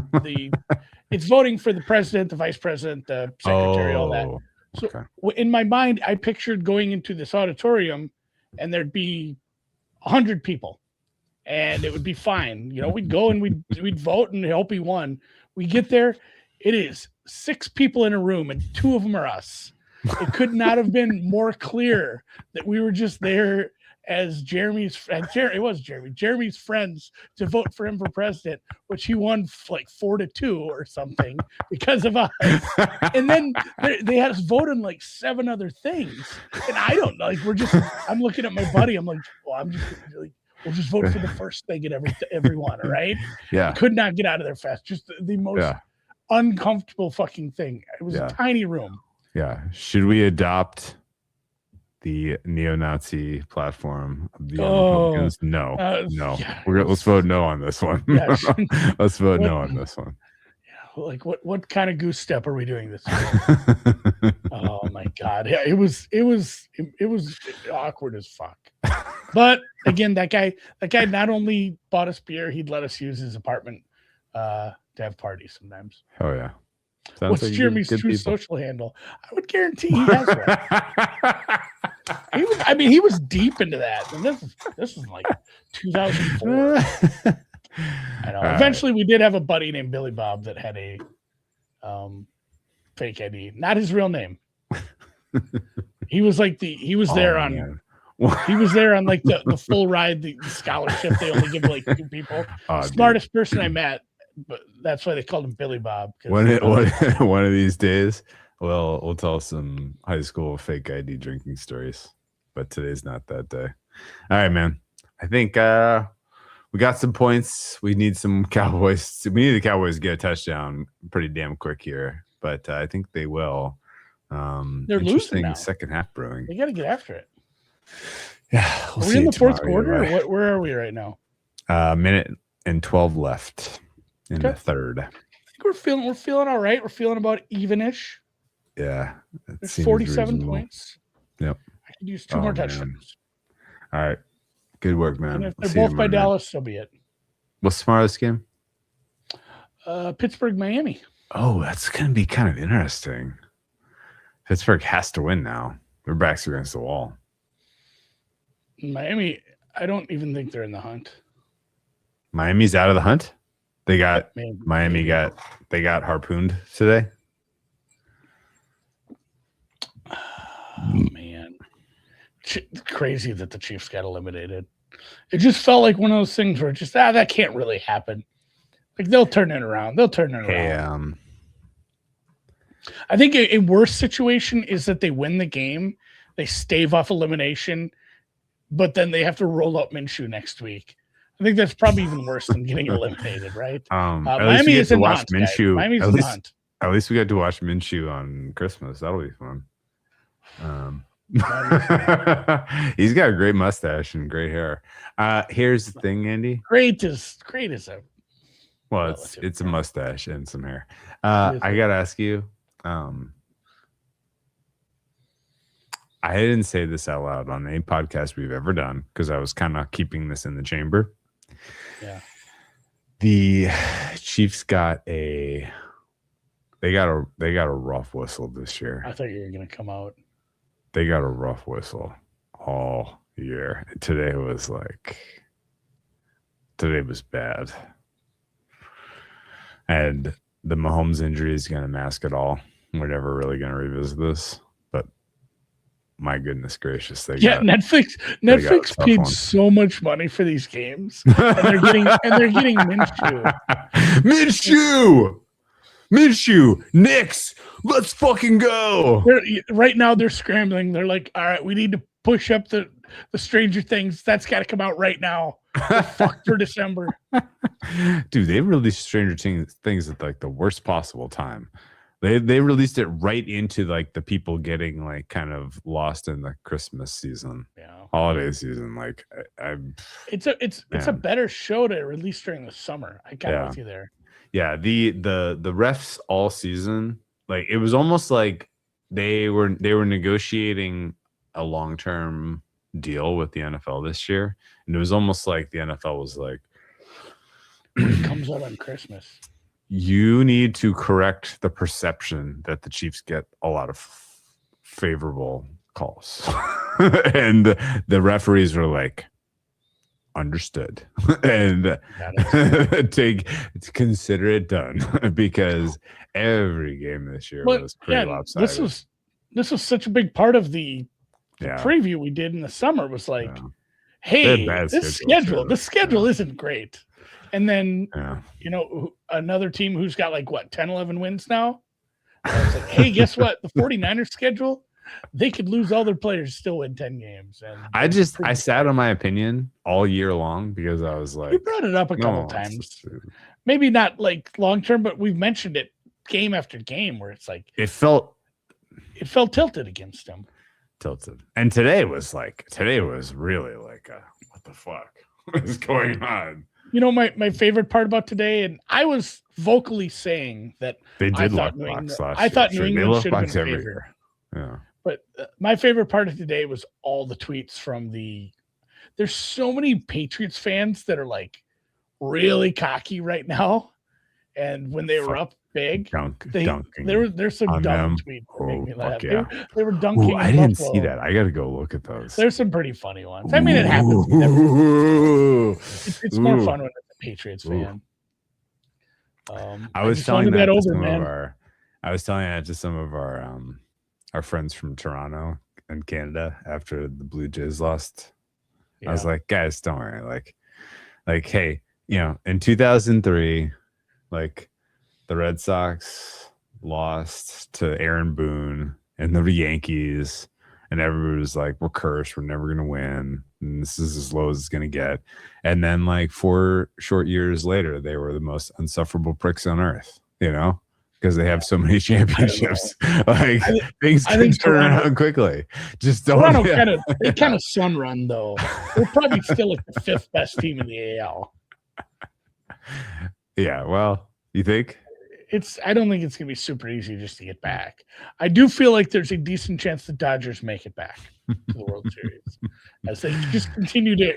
it's voting for the president, the vice president, the secretary, all that. So in my mind, I pictured going into this auditorium and there'd be 100 people and it would be fine. You know, we'd go and we'd vote and hope he won. We get there. It is 6 people in a room and 2 of them are us. It could not have been more clear that we were just there as Jeremy's friends to vote for him for president, which he won like 4-2 or something because of us. And then they had us vote on like 7 other things. And I don't know, I'm looking at my buddy. I'm like, well, we'll just vote for the first thing at everyone. All right. Yeah. I could not get out of there fast. Just the most uncomfortable fucking thing. It was a tiny room. Yeah. Should we adopt the neo-Nazi platform of the Republicans? No. Yes. Let's vote no on this one. Yes. Let's vote no on this one. Yeah, like what kind of goose step are we doing this week? Oh my god. Yeah, it was awkward as fuck. But again, that guy not only bought us beer, he'd let us use his apartment to have parties sometimes. Oh yeah. What's like Jeremy's true social handle? I would guarantee he has one. He was deep into that. And this is like 2004. I know. Eventually, we did have a buddy named Billy Bob that had a fake ID, not his real name. He was like he was there on like the full ride, the scholarship. They only give like 2 people. Smartest person I met. But that's why they called him Billy Bob. One of these days, we'll tell some high school fake ID drinking stories. But today's not that day. All right, man. I think we got some points. We need some Cowboys. We need the Cowboys to get a touchdown pretty damn quick here. But I think they will. They're losing now. Second half brewing. They got to get after it. Yeah. Are we in the fourth quarter? Or where are we right now? Minute and 12 left. In the third. I think we're feeling all right. We're feeling about even-ish. Yeah. There's 47 reasonable. Points. Yep. I could use 2 more touchdowns. All right. Good work, man. And if they're both by Dallas, so be it. What's tomorrow's game? Pittsburgh, Miami. Oh, that's going to be kind of interesting. Pittsburgh has to win now. Their backs are against the wall. Miami, I don't even think they're in the hunt. Miami's out of the hunt? They got Miami got harpooned today. Oh man, it's crazy that the Chiefs got eliminated. It just felt like one of those things where it's just that can't really happen. Like they'll turn it around. I think a worse situation is that they win the game, they stave off elimination, but then they have to roll up Minshew next week. I think that's probably even worse than getting eliminated, right? Miami is in the hunt. Miami's in the hunt. At least we got to watch Minshew on Christmas. That'll be fun. He's got a great mustache and great hair. Here's the thing, Andy. Great is a Well, it's a mustache and some hair. I gotta ask you. I didn't say this out loud on any podcast we've ever done because I was kind of keeping this in the chamber. Yeah. The Chiefs got a rough whistle this year. I thought you were gonna come out. They got a rough whistle all year. Today was bad. And the Mahomes injury is going to mask it all. We're never really going to revisit this, but my goodness gracious, Netflix paid so much money for these games, and they're getting Minshew, Knicks, let's fucking go. Right now they're scrambling. They're like, all right, we need to push up the Stranger Things. That's got to come out right now. Fuck for December. Dude, they released Stranger Things at like the worst possible time. They released it right into like the people getting like kind of lost in the Christmas season, holiday season. Like it's a better show to release during the summer. I got with you there. Yeah, the refs all season, like it was almost like they were negotiating a long-term deal with the NFL this year, and it was almost like the NFL was like, it comes out on Christmas. You need to correct the perception that the Chiefs get a lot of favorable calls. And the referees were like, understood. And consider it done. Because every game this year was pretty lopsided. This was such a big part of the preview we did in the summer. Was like, hey, the schedule isn't great. And then, another team who's got like, 10, 11 wins now. I was like, hey, guess what? The 49ers schedule, they could lose all their players, still win 10 games. And I sat on my opinion all year long because I was like, you brought it up a couple times. Maybe not like long term, but we've mentioned it game after game where it's like it felt tilted against them. And today was really like what the fuck is going on? My favorite part about today, and I was vocally saying that they did lock box last year. I thought New England should have been favored. Yeah. But my favorite part of today was all the tweets from there's so many Patriots fans that are like really cocky right now. And when they were up big, there's some dumb tweets that make me laugh. Yeah. They were dunking. I didn't see that. I got to go look at those. There's some pretty funny ones. I mean, it happens. It's more fun when it's a Patriots fan. I was telling that to some of our friends from Toronto and Canada after the Blue Jays lost. Yeah. I was like, guys, don't worry. Like, hey, in 2003, like the Red Sox lost to Aaron Boone and the Yankees, and everybody was like, we're cursed, we're never gonna win, and this is as low as it's gonna get. And then like 4 short years later, they were the most insufferable pricks on earth, because they have so many championships. Like things can turn around quickly. Just don't. They kind of sun run though. We're probably still like the 5th best team in the AL. Yeah, well, you think? I don't think it's going to be super easy just to get back. I do feel like there's a decent chance the Dodgers make it back to the World Series as they just continue to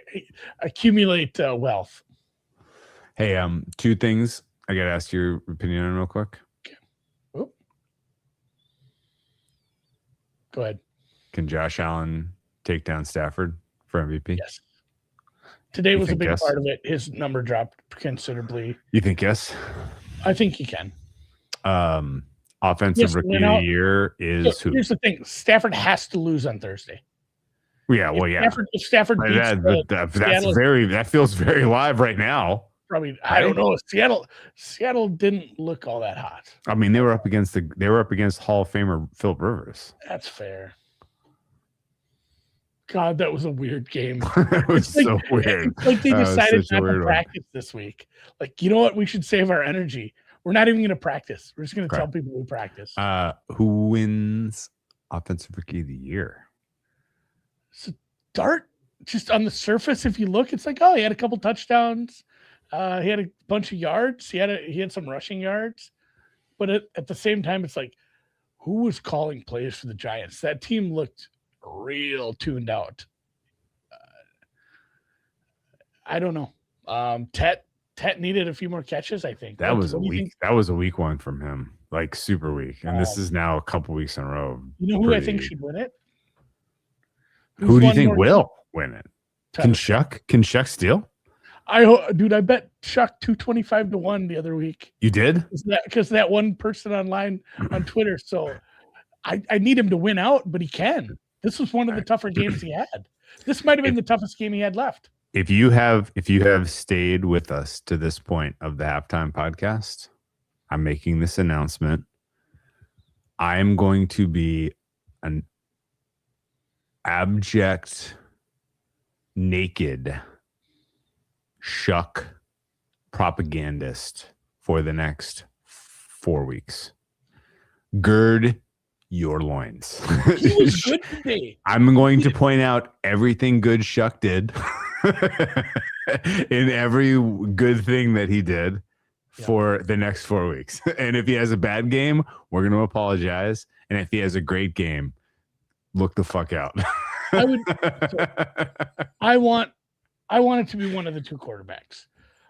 accumulate wealth. Hey, 2 things I got to ask your opinion on real quick. Okay. Oh. Go ahead. Can Josh Allen take down Stafford for MVP? Yes. Today was a big part of it. His number dropped considerably. You think yes? I think he can. Offensive rookie of the year is who? Here's the thing: Stafford has to lose on Thursday. Yeah, well, If Stafford beats that feels very live right now. Probably, I don't know. Seattle didn't look all that hot. I mean, they were up against Hall of Famer Philip Rivers. That's fair. God, that was a weird game. It was so weird. It's like they decided not to practice this week. Like, you know what? We should save our energy. We're not even going to practice. We're just going to tell people we practice. Who wins Offensive Rookie of the Year? So Dart, just on the surface, if you look, it's like, oh, he had a couple touchdowns. He had a bunch of yards. He had some rushing yards, but at the same time, it's like, who was calling plays for the Giants? That team looked real tuned out. I don't know. Tet needed a few more catches, I think. That was a week. That was a weak one from him, like super weak. And this is now a couple weeks in a row. You know who I think should win it? Who do you think will win it? Can Shuck steal? Dude, I bet Shuck 225-1 the other week. You did? Because that one person online on Twitter. So I need him to win out, but he can. This was one of the tougher games he had. This might have been the toughest game he had left. If you have stayed with us to this point of the halftime podcast, I'm making this announcement. I am going to be an abject, naked Shuck propagandist for the next 4 weeks. Gird your loins. He was good today. I'm going to point out everything good Shuck did in every good thing that he did for the next 4 weeks. And if he has a bad game, we're going to apologize. And if he has a great game, look the fuck out. I want it to be one of the two quarterbacks.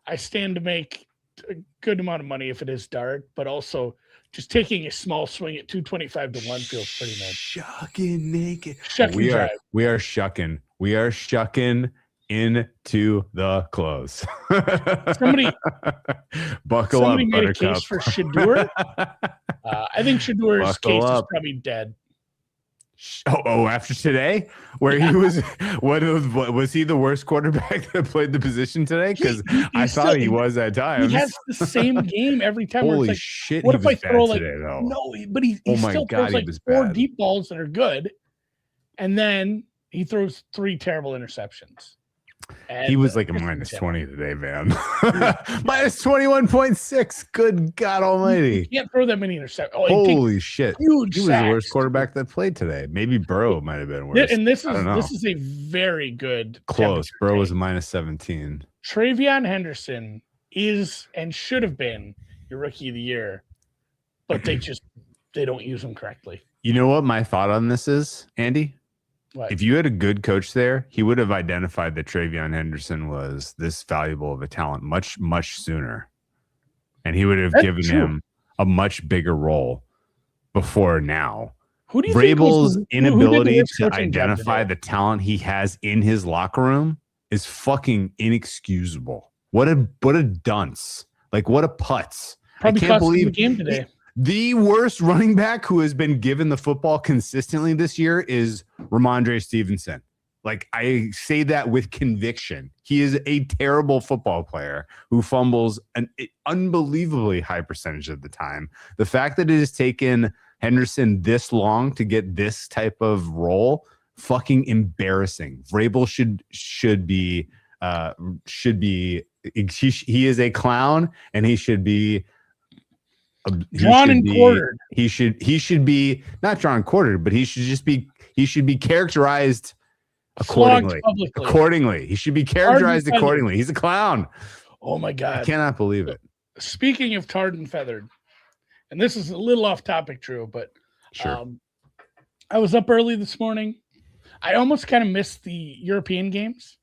I stand to make a good amount of money if it is Dart, but also just taking a small swing at 225-1 feels pretty nice. Shucking naked. We are shucking. We are shucking into the clothes. Somebody buckle made up, a case for Shedeur. I think Shedur's case is probably dead. Oh, after today, where he was, what was he the worst quarterback that played the position today? Because I thought he was at times. He has the same game every time. Holy shit! What if I throw today, though? No, but he still throws like 4 deep balls that are good, and then he throws 3 terrible interceptions. And he was like a minus 20 today, man. Minus 21.6. Good God Almighty! You can't throw that many interceptions. Holy shit! Huge. He was the worst quarterback that played today. Maybe Burrow might have been worse. And this is a very good close. Burrow was a minus 17. TreVeyon Henderson is and should have been your rookie of the year, but they don't use him correctly. You know what my thought on this is, Andy? What? If you had a good coach there, he would have identified that TreVeyon Henderson was this valuable of a talent much, much sooner. And he would have given him a much bigger role before now. Who do you Vrabel's inability to identify the talent he has in his locker room is fucking inexcusable. What a dunce. Like, what a putz. Probably I can't believe the game today. The worst running back who has been given the football consistently this year is Ramondre Stevenson. Like, I say that with conviction. He is a terrible football player who fumbles an unbelievably high percentage of the time. The fact that it has taken Henderson this long to get this type of role, fucking embarrassing. Vrabel should be he is a clown, and he should be drawn and quartered. He should be not drawn and quartered, but he should be characterized accordingly. He should be characterized accordingly. He's a clown. Oh my God. I cannot believe it. Speaking of tarred and feathered, and this is a little off topic, Drew, but sure. I was up early this morning. I almost kind of missed the European games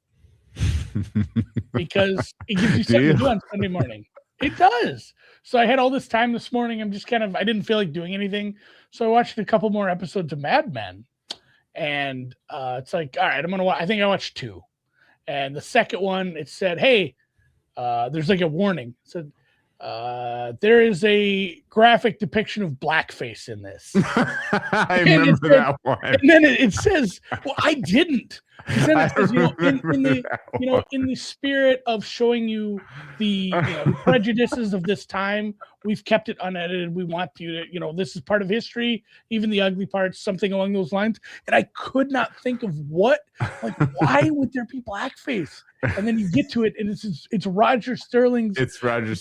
because it gives you something to do on Sunday morning. It does. So I had all this time this morning. I didn't feel like doing anything. So I watched a couple more episodes of Mad Men. And it's like, all right, I think I watched 2. And the second one, it said, hey, there's like a warning. It said, there is a graphic depiction of blackface in this. I remember that one. And then it says, well, I didn't. Then it says, in the spirit of showing you the prejudices of this time, we've kept it unedited. We want you to, this is part of history, even the ugly parts, something along those lines. And I could not think of why would there be blackface? And then you get to it, and it's Roger Sterling's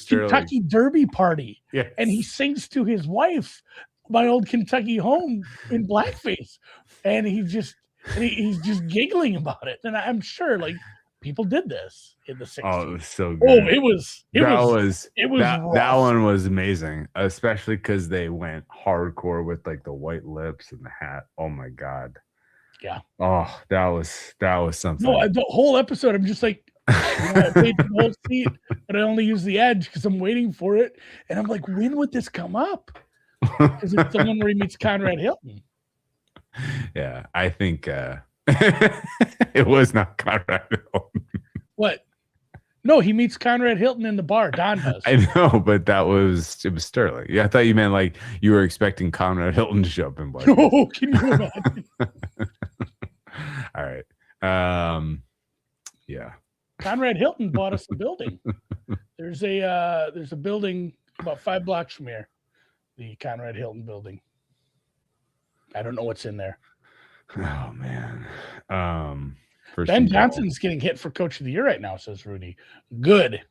Kentucky Derby party. Yes. And he sings to his wife, "My Old Kentucky Home," in blackface. And he's just giggling about it. And I'm sure, like, people did this in the 60s. Oh, it was so good. That one was amazing, especially because they went hardcore with like the white lips and the hat. Oh my god. Yeah. Oh, that was something. No, the whole episode, I'm just like, I paid for the whole seat, but I only use the edge because I'm waiting for it. And I'm like, when would this come up? Because it's the one where he meets Conrad Hilton. Yeah, I think it was not Conrad Hilton. What? No, he meets Conrad Hilton in the bar. Don does. I know, but it was Sterling. Yeah, I thought you meant like you were expecting Conrad Hilton to show up in bar. Oh, can you imagine? All right. Yeah. Conrad Hilton bought us a building. There's a building about 5 blocks from here. The Conrad Hilton building. I don't know what's in there. Oh man. Ben Johnson's getting hit for Coach of the Year right now, says Rudy. Good.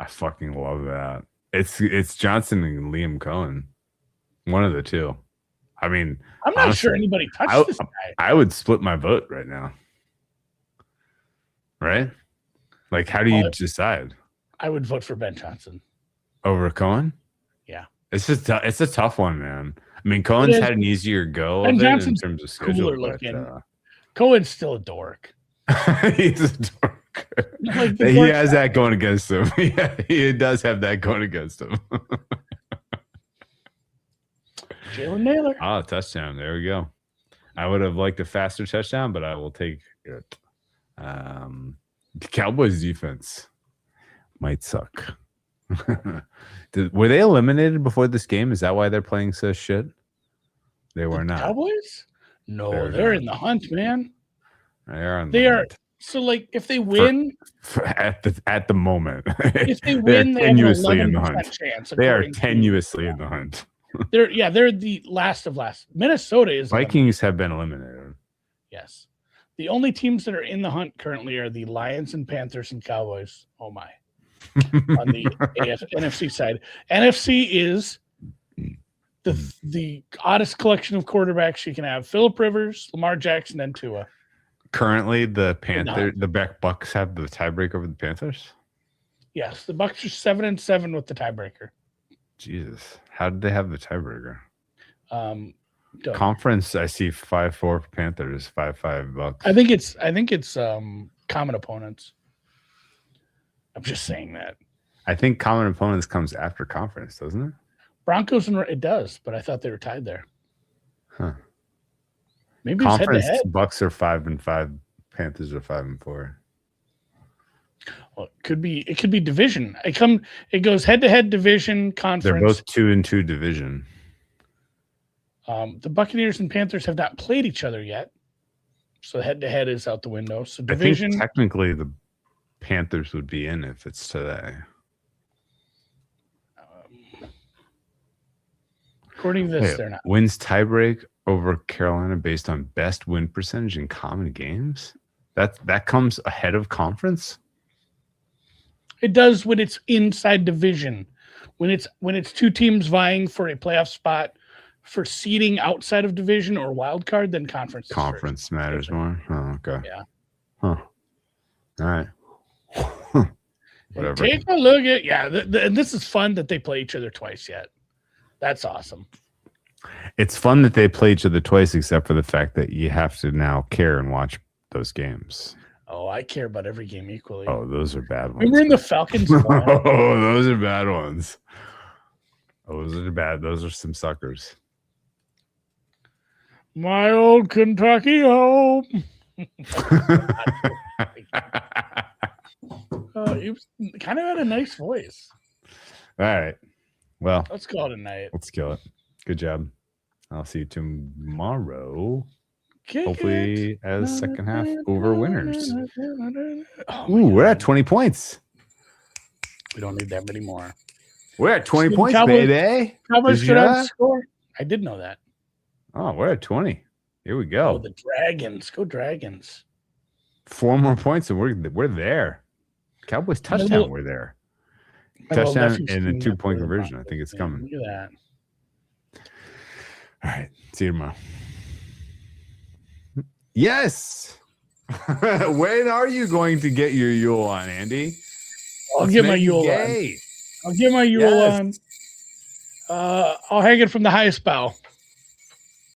I fucking love that. It's Johnson and Liam Cohen. One of the two. I mean, I'm not sure anybody touched this guy. I would split my vote right now. Right? Like, how do you decide? I would vote for Ben Johnson. Over Cohen? Yeah. It's a tough one, man. I mean, Cohen's had an easier go Ben of Johnson's in terms of schedule. Cooler looking. Cohen's still a dork. He's a dork. Like he has that going against him. Yeah, he does have that going against him. Jalen Naylor. Oh, touchdown. There we go. I would have liked a faster touchdown, but I will take it. The Cowboys defense might suck. Were they eliminated before this game? Is that why they're playing so shit? They were not. Cowboys? No, they're in the hunt, man. They are. So, like, if they win at the moment, if they win, they tenuously have an in the 11% hunt. chance. They are tenuously in the hunt. They're the last of last. Minnesota is Vikings have been eliminated. Yes. The only teams that are in the hunt currently are the Lions and Panthers and Cowboys. Oh my. On the NFC side. NFC is the oddest collection of quarterbacks you can have. Phillip Rivers, Lamar Jackson, and Tua. Currently, the Bucks have the tiebreaker over the Panthers? Yes, the Bucks are 7-7 with the tiebreaker. Jesus. How did they have the tiebreaker? Conference, I see 5-4 for Panthers, 5-5 Bucks. I think it's common opponents. I'm just saying that. I think common opponents comes after conference, doesn't it? Broncos and it does, but I thought they were tied there. Huh. Maybe conference it's head-to-head. Bucks are 5-5, Panthers are 5-4. Well, it could be division. It goes head-to-head division conference. They're both 2-2 division. The Buccaneers and Panthers have not played each other yet, so head-to-head is out the window. So division. I think technically the Panthers would be in if it's today. According to this, they're not. Wins tiebreak over Carolina based on best win percentage in common games. That comes ahead of conference. It does when it's inside division. When it's two teams vying for a playoff spot for seeding outside of division or wild card, then conference matters more. Oh, okay. Yeah. Huh. All right. Whatever. Take a look at and this is fun that they play each other twice yet. That's awesome. It's fun that they play each other twice, except for the fact that you have to now care and watch those games. Oh, I care about every game equally. Oh, those are bad ones. Remember in the Falcons? Oh, those are bad ones. Those are bad. Those are some suckers. My old Kentucky home. He kind of had a nice voice. All right. Well, let's call it a night. Let's kill it. Good job. I'll see you tomorrow. Hopefully as second half over winners. Ooh, we're at 20 points. We don't need that many more. We're at 20 points, Cowboys, baby. Cowboys should have score. I did know that. Oh, we're at 20. Here we go. Oh, the Dragons. Go Dragons. 4 more points and we're there. Cowboys touchdown, we're there. Touchdown and a 2-point conversion. I think it's coming. Look at that. All right. See you tomorrow. Yes. When are you going to get your Yule on, Andy? I'll get my Yule on. I'll get my Yule on. I'll hang it from the highest bough.